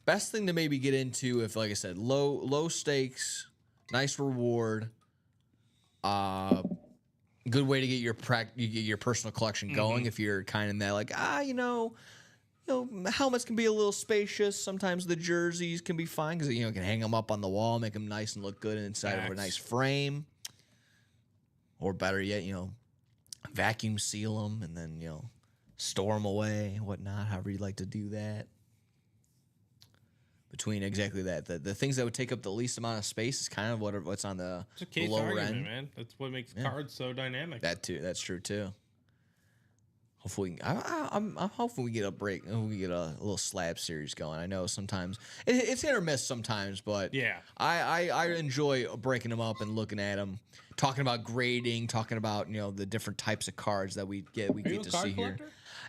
best thing to maybe get into if, like I said, low stakes, nice reward, good way to get your personal collection going. If you're kind of that like helmets can be a little spacious. Sometimes the jerseys can be fine because you can hang them up on the wall, make them nice and look good inside of a nice frame. Or better yet, vacuum seal them and then store them away and whatnot. However you'd like to do that. Between exactly that, the things that would take up the least amount of space is kind of what's on the lower end. Man. That's what makes cards so dynamic. That too. That's true too. Hopefully, I'm hoping we get a break. We get a little slab series going. I know sometimes it's hit or miss sometimes, but yeah, I enjoy breaking them up and looking at them, talking about grading, talking about the different types of cards that we get to see here.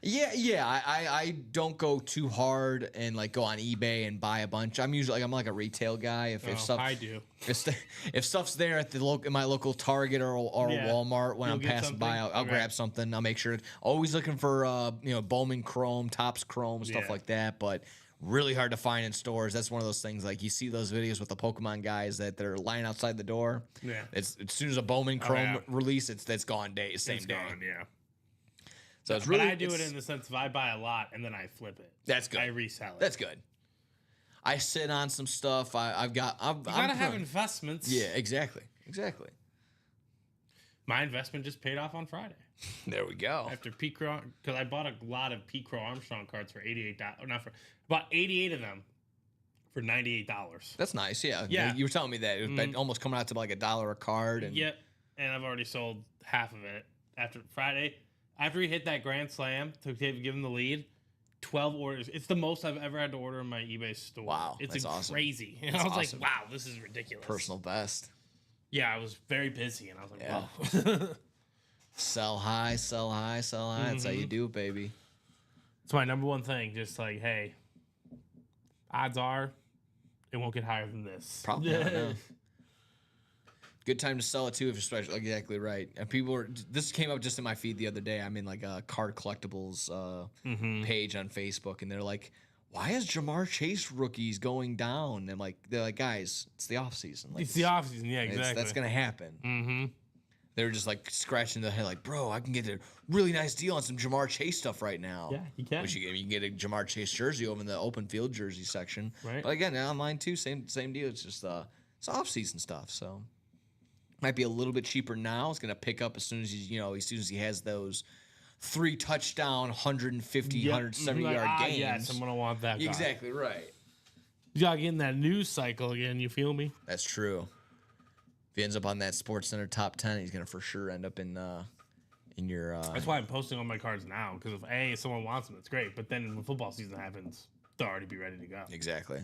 Yeah. I don't go too hard and go on eBay and buy a bunch. I'm usually I'm like a retail guy. If stuff I do. If stuff's there at in my local Target or Walmart when I'm passing by, I'll grab something. I'll make sure. Always looking for Bowman Chrome, Topps Chrome, stuff like that. But really hard to find in stores. That's one of those things. Like you see those videos with the Pokemon guys that they're lying outside the door. Yeah. It's as soon as a Bowman Chrome release, that's gone same day. Gone, yeah. So it's really. But I do it in the sense of I buy a lot and then I flip it. That's good. I resell it. That's good. I sit on some stuff. You gotta have investments. Yeah, exactly. My investment just paid off on Friday. There we go. After Pete Crow, because I bought a lot of Pete Crow Armstrong cards for $88. Bought 88 of them for $98. That's nice. Yeah. Yeah. You were telling me that it was almost coming out to like $1 a card. And yep. And I've already sold half of it after Friday. After he hit that grand slam to give him the lead, 12 orders. It's the most I've ever had to order in my eBay store. Wow, it's awesome. Crazy. And I was like, wow, this is ridiculous. Personal best. Yeah, I was very busy, and I was like, wow. Sell high. That's how you do it, baby. It's my number one thing. Just like, hey, odds are it won't get higher than this. Probably not, no. Good time to sell it too, if especially exactly right. And this came up just in my feed the other day. I'm in like a card collectibles page on Facebook, and they're like, "Why is Jamar Chase rookies going down?" And they're like, guys, it's the off season. It's the off season, yeah, exactly. That's gonna happen. Mm-hmm. They were just scratching their head, like, bro, I can get a really nice deal on some Jamar Chase stuff right now. Yeah, you can. You can get a Jamar Chase jersey over in the open field jersey section. Right. But again, online too, same deal. It's just it's off season stuff, so. Might be a little bit cheaper now. It's going to pick up as soon as he has those 3 touchdown, 150, 170-yard games. Yes, I'm going to want that guy. Exactly right. You got to get in that news cycle again. You feel me? That's true. If he ends up on that SportsCenter top 10, he's going to for sure end up in in your. That's why I'm posting on my cards now, because if someone wants them, it's great. But then when football season happens, they'll already be ready to go. Exactly.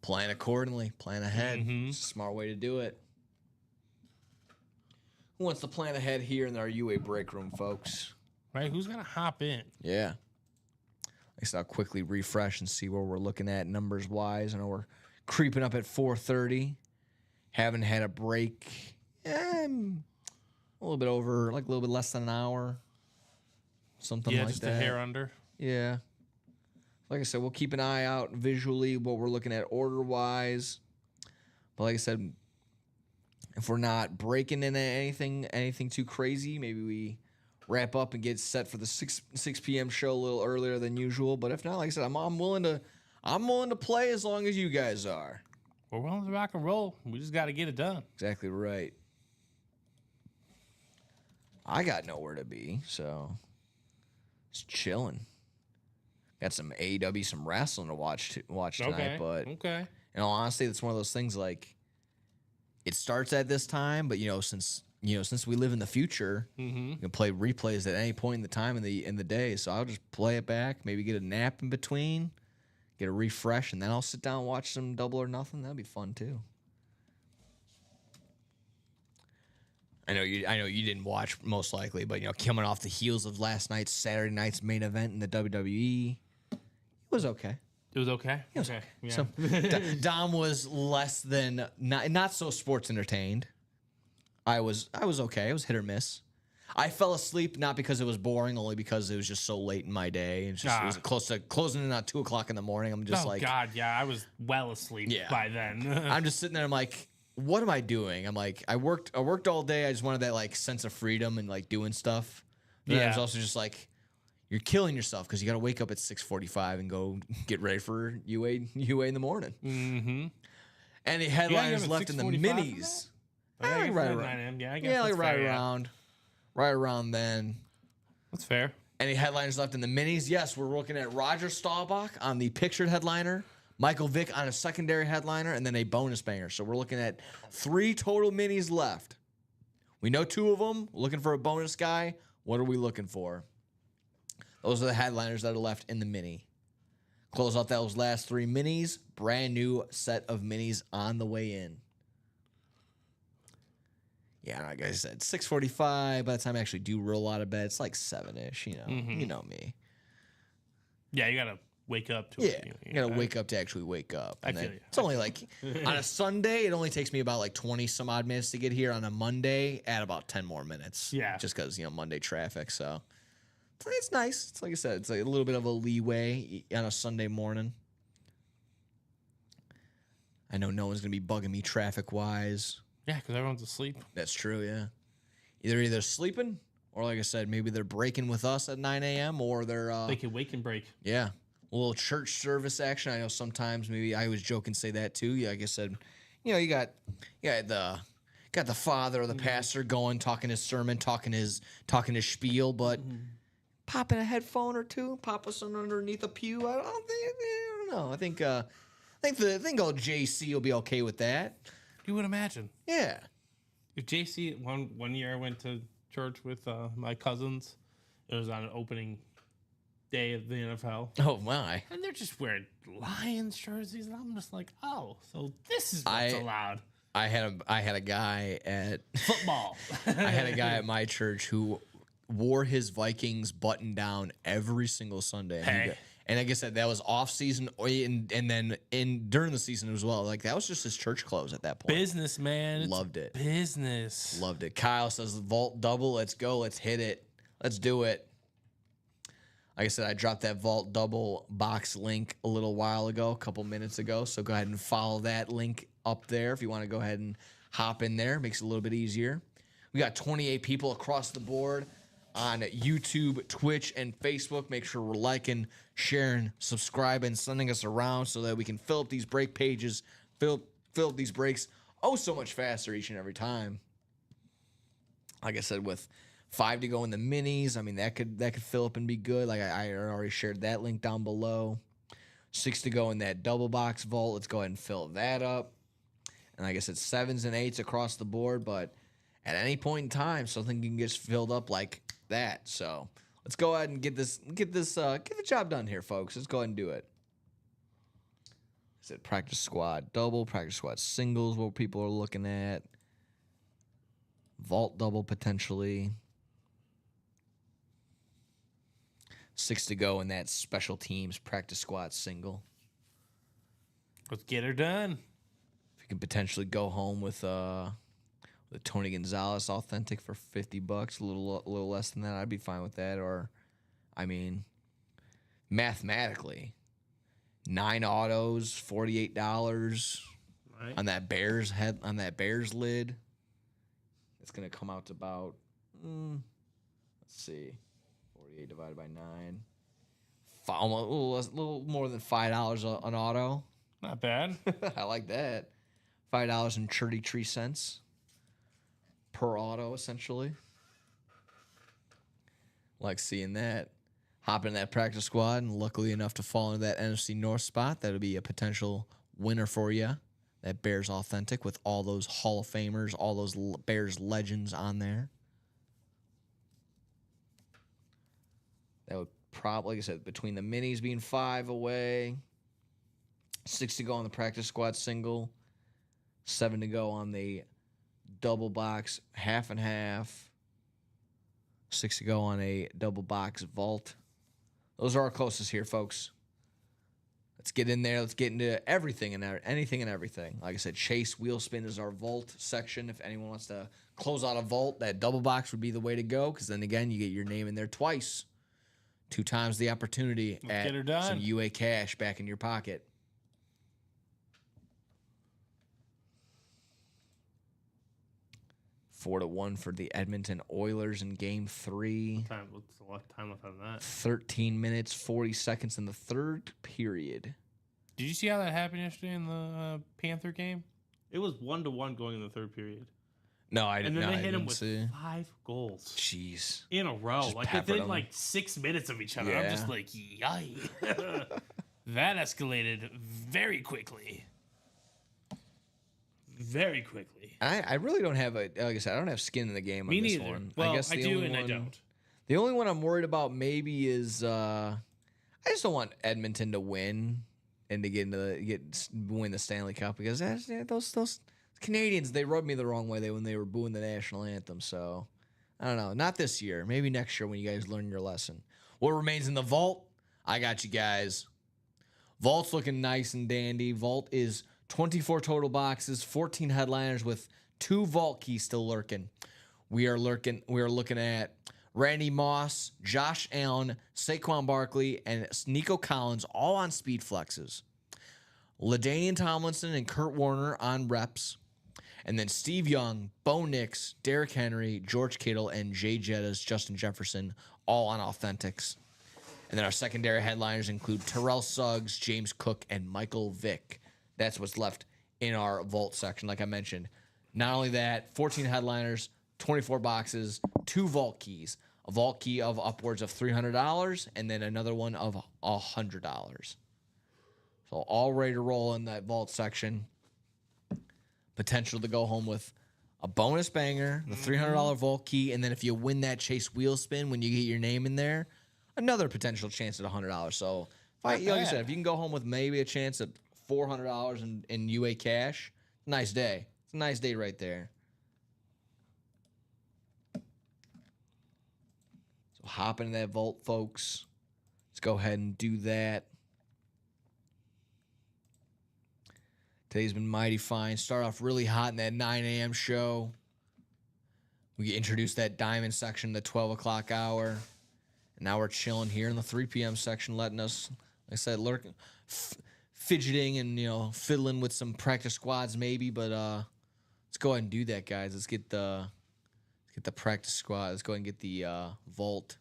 Plan accordingly. Plan ahead. It's a smart way to do it. Who wants to plan ahead here in our UA break room, folks? Right? Who's gonna hop in? Yeah. I guess I'll quickly refresh and see where we're looking at numbers wise. I know we're creeping up at 4:30. Haven't had a break. A little bit over, like a little bit less than an hour. Something like that. Yeah, just a hair under. Yeah. Like I said, we'll keep an eye out visually what we're looking at order wise. But like I said, if we're not breaking into anything too crazy, maybe we wrap up and get set for the 6 p.m. show a little earlier than usual. But if not, like I said, I'm willing to play as long as you guys are. We're willing to rock and roll. We just got to get it done. Exactly right. I got nowhere to be, so just chilling. Got some AEW, some wrestling to watch tonight. But in all honesty, it's one of those things like it starts at this time, but since we live in the future, you can play replays at any point in the time in the day. So I'll just play it back, maybe get a nap in between, get a refresh, and then I'll sit down and watch some Double or Nothing. That'd be fun too. I know you didn't watch most likely, but coming off the heels of last night's Saturday night's main event in the WWE, it was okay. It was okay. Okay. Yeah. So Dom was less than not so sports entertained. I was okay. It was hit or miss. I fell asleep not because it was boring, only because it was just so late in my day. It was close to closing in at 2:00 in the morning. I'm just God, yeah, I was well asleep by then. I'm just sitting there. I'm like, what am I doing? I'm like, I worked all day. I just wanted that sense of freedom and doing stuff. But I was also just like, you're killing yourself because you got to wake up at 6:45 and go get ready for UA in the morning. Mm-hmm. And the headliners left in the minis. Right around. Yeah, I guess that's right around then. That's fair. Any headliners left in the minis? Yes, we're looking at Roger Staubach on the pictured headliner, Michael Vick on a secondary headliner, and then a bonus banger. So we're looking at 3 total minis left. We know 2 of them. We're looking for a bonus guy. What are we looking for? Those are the headliners that are left in the mini. Close out those last 3 minis. Brand new set of minis on the way in. Yeah, like I said, 6:45. By the time I actually do roll out of bed, it's like 7-ish. You know me. Yeah, you gotta wake up to it. You gotta wake up to actually wake up. I feel you. It's only on a Sunday, it only takes me about 20 some odd minutes to get here. On a Monday, add about 10 more minutes. Yeah, just because Monday traffic. So it's nice. It's like I said, it's a little bit of a leeway on a Sunday morning. I know no one's gonna be bugging me traffic wise. Yeah, because everyone's asleep. That's true, yeah. Either sleeping, or like I said, maybe they're breaking with us at 9 a.m., or they're... they can wake and break. Yeah. A little church service action. I know sometimes maybe I always joke and say that too. Yeah, like I said, you got the father or the pastor going, talking his sermon, talking his spiel, but pop in a headphone or two, pop us underneath a pew. I don't know. I think old JC will be okay with that. You would imagine. Yeah. If JC, one year I went to church with my cousins. It was on an opening day of the NFL. Oh, my. And they're just wearing Lions jerseys. And I'm just like, oh, so this is what's allowed. I had a guy at... Football. I had a guy at my church who wore his Vikings button down every single Sunday. Hey. And like I said, that was off season, and then during the season as well. That was just his church clothes at that point. Business, man. Loved it. Business. Loved it. Kyle says, Vault double. Let's go. Let's hit it. Let's do it. Like I said, I dropped that Vault double box link a little while ago, a couple minutes ago. So go ahead and follow that link up there if you want to go ahead and hop in there. Makes it a little bit easier. We got 28 people across the board on YouTube, Twitch, and Facebook. Make sure we're liking, sharing, subscribing, sending us around so that we can fill up these break pages, fill up these breaks so much faster each and every time. Like I said, with 5 to go in the minis, I mean that could fill up and be good. Like I already shared that link down below. 6 to go in that double box vault. Let's go ahead and fill that up. And like I said, 7s and 8s across the board, but at any point in time, something can get filled up like that. So let's go ahead and get the job done here, folks. Let's go ahead and do it. Is it practice squad double, practice squad singles, what people are looking at? Vault double potentially. 6 to go in that special teams practice squad single. Let's get her done. If you can potentially go home with Tony Gonzalez authentic for $50, a little less than that, I'd be fine with that. Or, I mean, mathematically, 9 autos, $48 Right. on that Bears lid. It's gonna come out to about let's see, 48 divided by 9, almost a little more than $5 an auto. Not bad. I like that. $5.33 per auto, essentially. Like seeing that. Hop in that practice squad, and luckily enough to fall into that NFC North spot. That'll be a potential winner for you. That Bears authentic with all those Hall of Famers, all those Bears legends on there. That would probably, like I said, between the minis being 5 away, 6 to go on the practice squad single, 7 to go on the double box half and half, 6 to go on a double box vault. Those are our closest here, folks. Let's get in there. Let's get into everything and anything and everything. Like I said, Chase Wheel Spin is our vault section. If anyone wants to close out a vault, that double box would be the way to go, because then again, you get your name in there twice. 2 times the opportunity at some UA cash back in your pocket. Four to 1 for the Edmonton Oilers in Game 3. What's the time left on that? 13 minutes, 40 seconds in the third period. Did you see how that happened yesterday in the Panther game? It was 1-1 going in the third period. No, I didn't. And then no, they hit him with see. 5 goals. Jeez. In a row. Just like peppered within them. like 6 minutes of each other. Yeah. I'm just like, yay. That escalated very quickly. Very quickly. I really don't have like I said, I don't have skin in the game Me on this neither. one. Well, I guess I do and I don't. The only one I'm worried about maybe is I just don't want Edmonton to win and to win the Stanley Cup, because those Canadians, they rubbed me the wrong way when they were booing the national anthem. So I don't know. Not this year. Maybe next year when you guys learn your lesson. What remains in the vault? I got you guys. Vault's looking nice and dandy. Vault is 24 total boxes, 14 headliners with 2 vault keys still lurking. We are looking at Randy Moss, Josh Allen, Saquon Barkley, and Nico Collins all on speed flexes. LaDainian Tomlinson and Kurt Warner on reps. And then Steve Young, Bo Nix, Derrick Henry, George Kittle, and Jay Jettas, Justin Jefferson, all on authentics. And then our secondary headliners include Terrell Suggs, James Cook, and Michael Vick. That's what's left in our vault section, like I mentioned. Not only that, 14 headliners, 24 boxes, 2 vault keys. A vault key of upwards of $300, and then another one of $100. So all ready to roll in that vault section. Potential to go home with a bonus banger, the $300 vault key, and then if you win that Chase Wheel Spin when you get your name in there, another potential chance at $100. So, like I said, if you can go home with maybe a chance at $400 in UA cash, nice day. It's a nice day right there. So hop into that vault, folks. Let's go ahead and do that. Today's been mighty fine. Start off really hot in that 9 a.m. show. We introduced that diamond section, the 12 o'clock hour. And now we're chilling here in the 3 p.m. section, letting us, like I said, fidgeting and, fiddling with some practice squads maybe. But let's go ahead and do that, guys. Let's get the practice squad. Let's go ahead and get the vault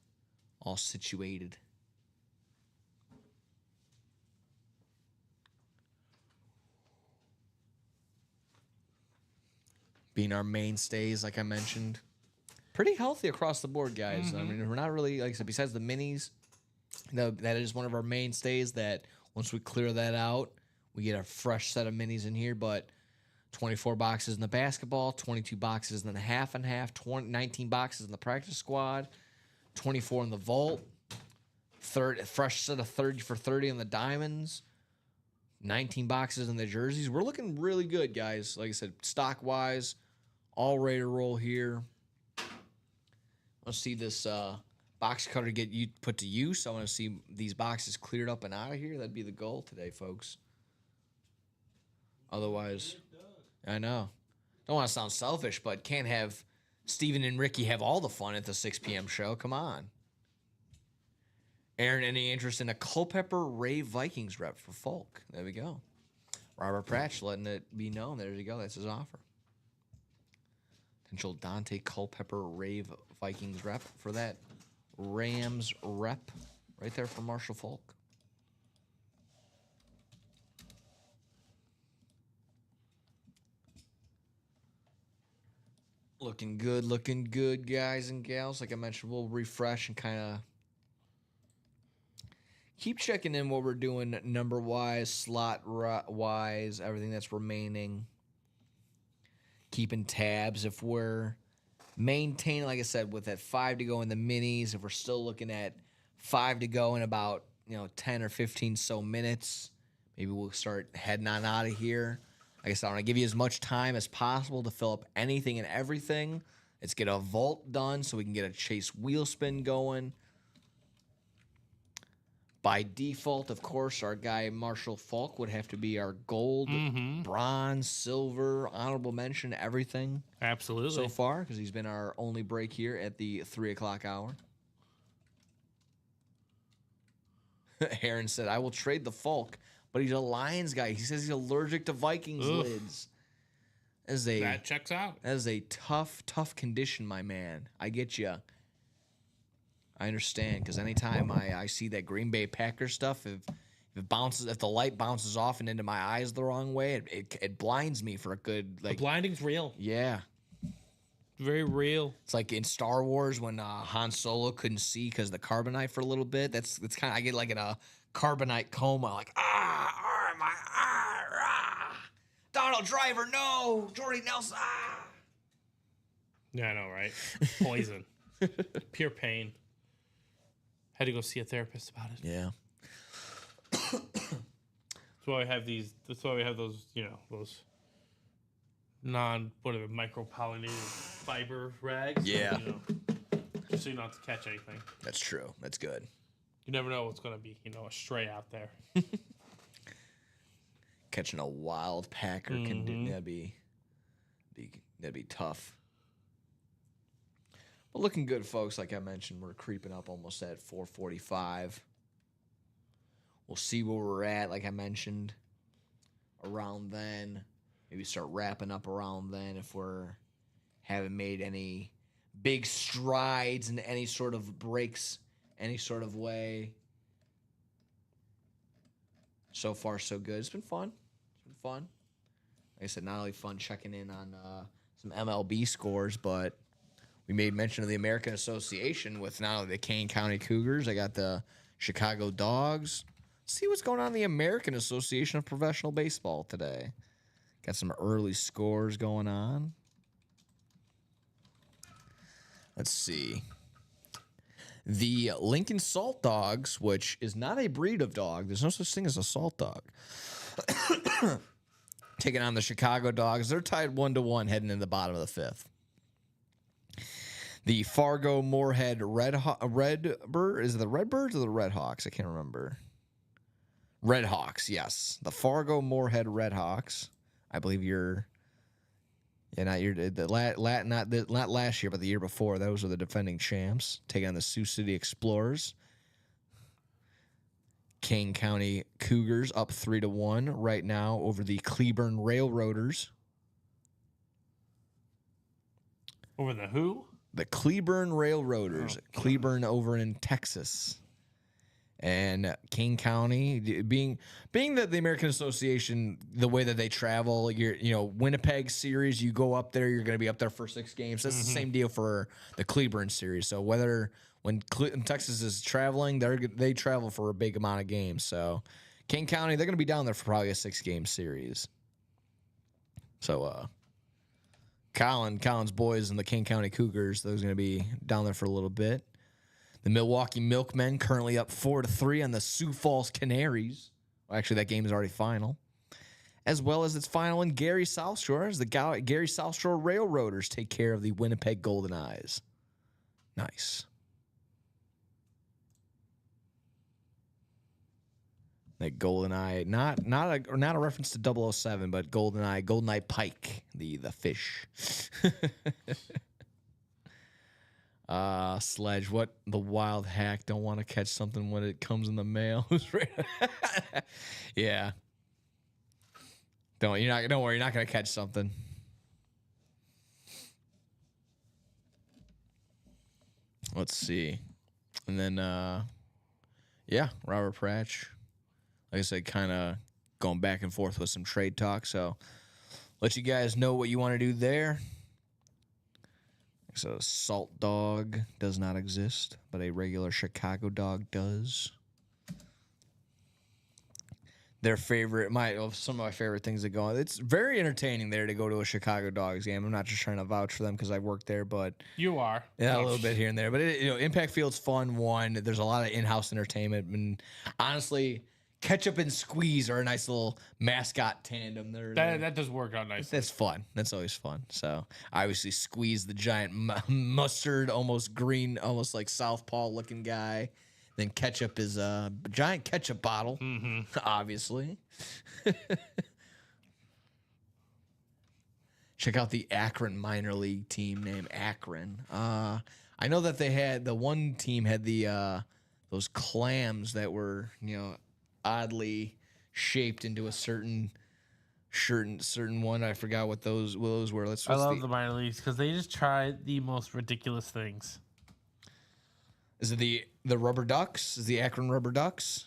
all situated. Being our mainstays, like I mentioned. Pretty healthy across the board, guys. Mm-hmm. I mean, we're not really, like I said, besides the minis, that is one of our mainstays that once we clear that out, we get a fresh set of minis in here. But 24 boxes in the basketball, 22 boxes in the half and half, 19 boxes in the practice squad, 24 in the vault, fresh set of 30 for 30 in the diamonds, 19 boxes in the jerseys. We're looking really good, guys. Like I said, stock-wise, all ready to roll here. Let's see this box cutter get put to use. I want to see these boxes cleared up and out of here. That'd be the goal today, folks. Otherwise, I know. Don't want to sound selfish, but can't have Steven and Ricky have all the fun at the 6 p.m. show. Come on. Aaron, any interest in a Culpepper Ray Vikings rep for Folk? There we go. Robert Pratch letting it be known. There you go. That's his offer. Potential Dante Culpepper Ray Vikings rep for that Rams rep right there for Marshall Folk. Looking good, guys and gals. Like I mentioned, we'll refresh and kind of keep checking in what we're doing number-wise, slot-wise, everything that's remaining. Keeping tabs if we're maintaining, like I said, with that 5 to go in the minis, if we're still looking at 5 to go in about 10 or 15 so minutes, maybe we'll start heading on out of here. Like I said, I want to give you as much time as possible to fill up anything and everything. Let's get a vault done so we can get a chase wheel spin going. By default, of course, our guy Marshall Falk would have to be our gold, bronze, silver, honorable mention, everything. Absolutely. So far, because he's been our only break here at the 3 o'clock hour. Aaron said, I will trade the Falk, but he's a Lions guy. He says he's allergic to Vikings lids. That checks out. That is a tough condition, my man. I get you. I understand, because anytime I see that Green Bay Packers stuff, if the light bounces off and into my eyes the wrong way, it blinds me for a good The blinding's real. Yeah. Very real. It's like in Star Wars when Han Solo couldn't see because of the carbonite for a little bit. That's kind of, I get like in a carbonite coma, like my Donald Driver, no, Jordy Nelson, Yeah, I know, right? Poison, pure pain. Had to go see a therapist about it. Yeah. That's why we have these. That's why we have those. Those micropollinated fiber rags. Yeah. Just so you don't have to catch anything. That's true. That's good. You never know what's going to be, a stray out there. Catching a wild Packer that'd be tough. But looking good, folks. Like I mentioned, we're creeping up almost at 4:45. We'll see where we're at. Like I mentioned, around then, maybe start wrapping up around then if we're haven't made any big strides in any sort of breaks, any sort of way. So far, so good. It's been fun. Like I said, not only fun checking in on some MLB scores, but we made mention of the American Association with not only the Kane County Cougars. I got the Chicago Dogs. See what's going on in the American Association of Professional Baseball today. Got some early scores going on. Let's see. The Lincoln Salt Dogs, which is not a breed of dog. There's no such thing as a salt dog. Taking on the Chicago Dogs. They're tied 1-1 heading in the bottom of the fifth. The Fargo Moorhead Redbird. Is it the Redbirds or the Redhawks? I can't remember. Redhawks, yes. The Fargo Moorhead Redhawks. I believe not last year, but the year before. Those are the defending champs. Taking on the Sioux City Explorers. Kane County Cougars up 3-1 right now over the Cleburne Railroaders. Over the who? The Cleburne Railroaders. Oh, Cleburne over in Texas. And Kane County, being that the American Association, the way that they travel, Winnipeg series, you go up there, you're going to be up there for 6 games. That's the same deal for the Cleburne series. So when Texas is traveling, they travel for a big amount of games. So Kane County, they're going to be down there for probably a 6-game series. So Colin's boys and the King County Cougars, those are going to be down there for a little bit. The Milwaukee Milkmen currently up 4-3 on the Sioux Falls Canaries. Well, actually, that game is already final. As well as its final in Gary South Shore as the Gary South Shore Railroaders take care of the Winnipeg Golden Eyes. Nice. That GoldenEye, not a reference to 007, but GoldenEye Pike, the fish. Sledge, what the wild hack don't want to catch something when it comes in the mail. Yeah. Don't worry, you're not gonna catch something. Let's see. And then Robert Pratch. Like I said, kind of going back and forth with some trade talk. So let you guys know what you want to do there. So Salt Dog does not exist, but a regular Chicago dog does. Their favorite, some of my favorite things that go on. It's very entertaining there to go to a Chicago Dogs game. I'm not just trying to vouch for them because I work there, but you are. Yeah, a little bit here and there. But Impact Field's fun. There's a lot of in-house entertainment, and honestly, Ketchup and Squeeze are a nice little mascot tandem. That does work out nicely. That's fun. That's always fun. So obviously Squeeze, the giant mustard, almost green, almost like southpaw looking guy. Then Ketchup is a giant ketchup bottle, obviously. Check out the Akron minor league team named Akron. I know that they had the one team had the those clams that were oddly shaped into a certain one. I forgot what those were. I love the minor leagues because they just try the most ridiculous things. Is it the Rubber Ducks? Is the Akron Rubber Ducks?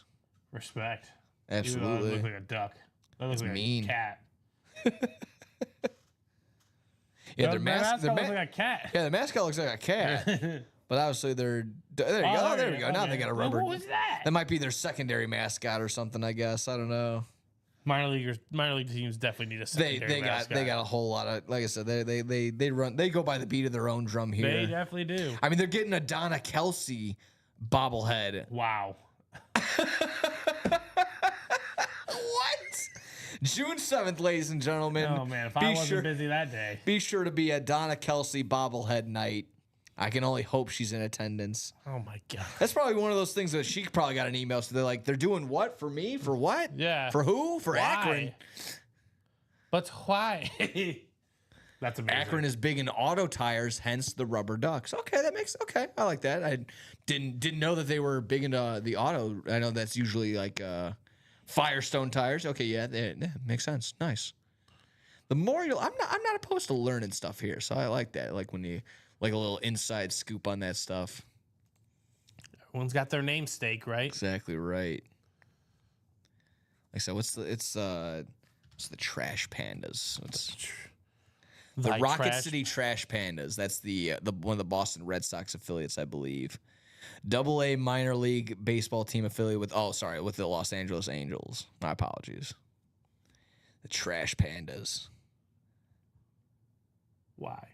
Respect. Absolutely. It looks like a duck. That looks like mean. a cat. Yeah, their mascot looks like a cat. Yeah, the mascot looks like a cat. But obviously there you go. There we go. Now they got a rubber. What was that? That might be their secondary mascot or something, I guess. I don't know. Minor league teams definitely need a secondary mascot. They got a whole lot of, like I said, they go by the beat of their own drum here. They definitely do. I mean, they're getting a Donna Kelsey bobblehead. Wow. What? June 7th, ladies and gentlemen. Oh man, if I wasn't busy that day. Be sure to be at Donna Kelsey bobblehead night. I can only hope she's in attendance. Oh my god. That's probably one of those things that she probably got an email. So they're doing what for me? For what? Yeah. For who? For why? Akron. But why? That's amazing. Akron is big in auto tires, hence the Rubber Ducks. Okay, I like that. I didn't know that they were big into the auto. I know that's usually like Firestone tires. Okay, yeah, that makes sense. Nice. The more I'm not opposed to learning stuff here, so I like that. Like when you like a little inside scoop on that stuff. Everyone's got their namesake, right? Exactly right. Like I said, what's the Trash Pandas? The Rocket City Trash Pandas. That's the one of the Boston Red Sox affiliates, I believe. AA minor league baseball team affiliate with the Los Angeles Angels. My apologies. The Trash Pandas. Why?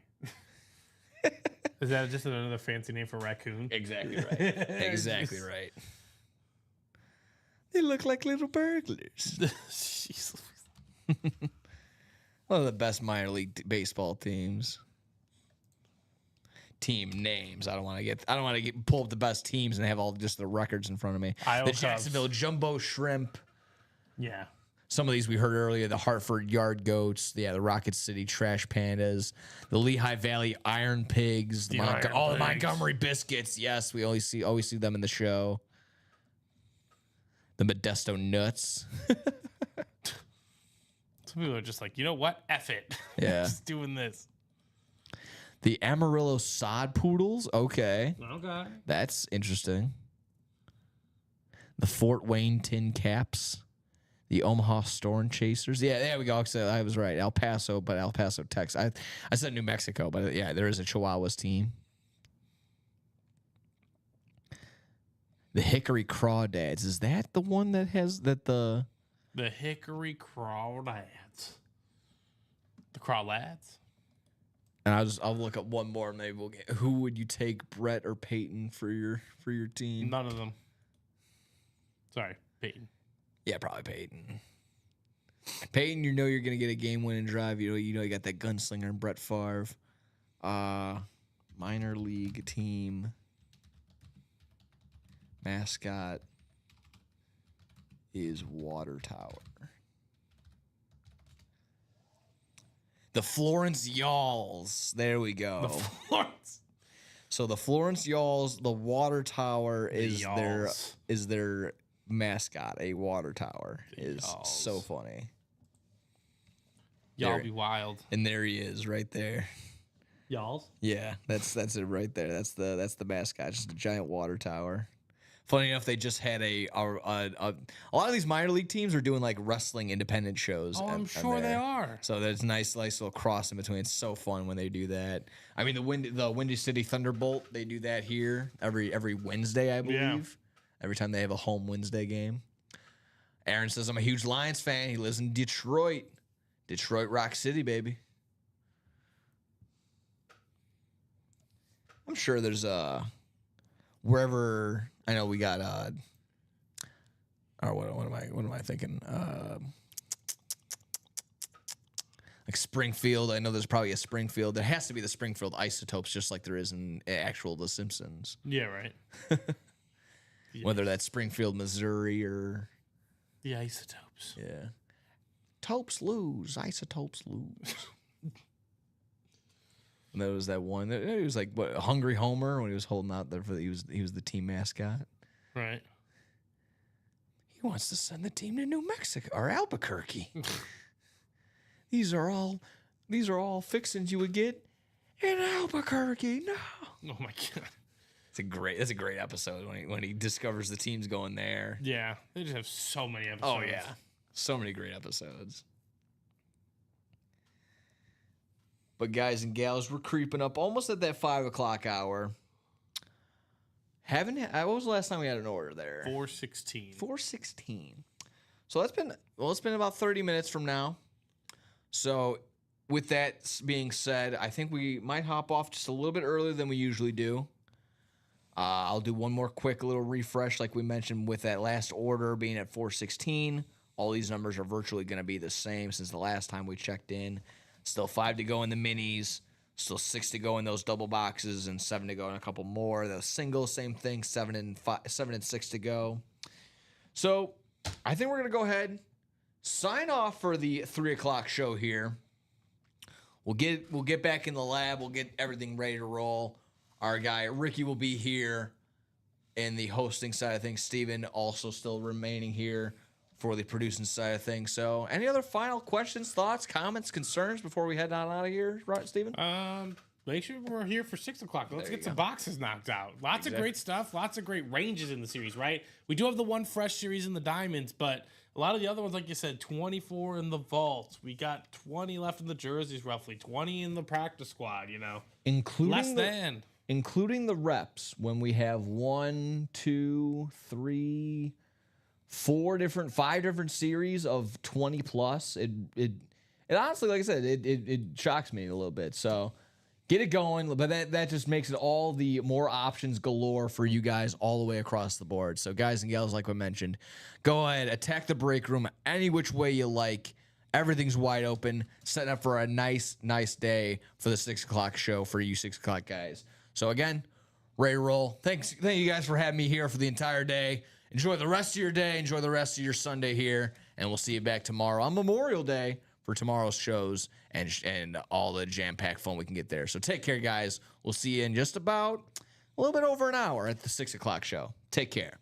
Is that just another fancy name for raccoon? Exactly right. Exactly right. They look like little burglars. One of the best minor league baseball teams. Team names. I don't want to pull up the best teams and have all just the records in front of me. The Jacksonville Jumbo Shrimp. Yeah. Some of these we heard earlier, the Hartford Yard Goats, the Rocket City Trash Pandas, the Lehigh Valley Iron Pigs, the Montgomery Biscuits. Yes, we always see them in the show. The Modesto Nuts. Some people are just like, you know what? F it. Yeah. Just doing this. The Amarillo Sod Poodles. Okay. That's interesting. The Fort Wayne Tin Caps. The Omaha Storm Chasers. Yeah, there we go. So I was right. El Paso, Texas. I said New Mexico, but yeah, there is a Chihuahuas team. The Hickory Crawdads. Is that the one that has that the Hickory Crawdads? The Crawlads. And I'll look up one more. Maybe we'll get. Who would you take, Brett or Peyton, for your team? None of them. Sorry, Peyton. Yeah, probably Peyton. Peyton, you know you're gonna get a game-winning drive. You know you got that gunslinger and Brett Favre. Minor league team mascot is Water Tower. The Florence Yalls. There we go. The Florence. So the Florence Yalls, the Water Tower is their mascot. A water tower is so funny. Y'all be wild. And there he is, right there. Y'alls. Yeah, that's it right there. That's the mascot, just a giant water tower. Funny enough, they just had a lot of these minor league teams are doing like wrestling independent shows. Oh, I'm sure they are. So there's nice little cross in between. It's so fun when they do that. I mean, the Windy City Thunderbolt, they do that here every Wednesday, I believe. Yeah. Every time they have a home Wednesday game. Aaron says I'm a huge Lions fan. He lives in Detroit. Detroit Rock City, baby. I'm sure there's wherever I know we got or what am I thinking? Like Springfield. I know there's probably a Springfield. There has to be the Springfield Isotopes, just like there is in actual The Simpsons. Yeah, right. Whether that's Springfield, Missouri, or the Isotopes. Yeah. Topes lose. Isotopes lose. And there was that one. It was like what, Hungry Homer when he was holding out there he was the team mascot. Right. He wants to send the team to New Mexico or Albuquerque. These are all fixings you would get in Albuquerque. No. Oh my god. That's a great episode when he discovers the team's going there. Yeah, they just have so many episodes. Oh yeah, so many great episodes. But guys and gals, we're creeping up almost at that 5 o'clock hour. What was the last time we had an order there? 4:16. 4:16. So it's been about 30 minutes from now. So with that being said, I think we might hop off just a little bit earlier than we usually do. I'll do one more quick little refresh like we mentioned with that last order being at 4:16. All these numbers are virtually going to be the same since the last time we checked in. Still 5 to go in the minis. Still 6 to go in those double boxes and 7 to go in a couple more. The singles, same thing, 7 and 6 to go. So I think we're going to go ahead, sign off for the 3 o'clock show here. We'll get back in the lab. We'll get everything ready to roll. Our guy Ricky will be here in the hosting side of things. Steven also still remaining here for the producing side of things. So any other final questions, thoughts, comments, concerns before we head on out of here, right, Steven? Make sure we're here for 6 o'clock. Let's get some boxes knocked out. Lots of great stuff. Lots of great ranges in the series, right? We do have the one fresh series in the diamonds, but a lot of the other ones, like you said, 24 in the vaults. We got 20 left in the jerseys, roughly 20 in the practice squad. Including the reps, when we have 5 different series of 20 plus, it honestly, like I said, it shocks me a little bit. So get it going, but that just makes it all the more options galore for you guys all the way across the board. So guys and gals, like we mentioned, go ahead, attack the break room any which way you like. Everything's wide open, setting up for a nice day for the 6 o'clock show for you 6 o'clock guys. So again, ready to roll. Thank you guys for having me here for the entire day. Enjoy the rest of your day. Enjoy the rest of your Sunday here. And we'll see you back tomorrow on Memorial Day for tomorrow's shows and all the jam-packed fun we can get there. So take care, guys. We'll see you in just about a little bit over an hour at the 6 o'clock show. Take care.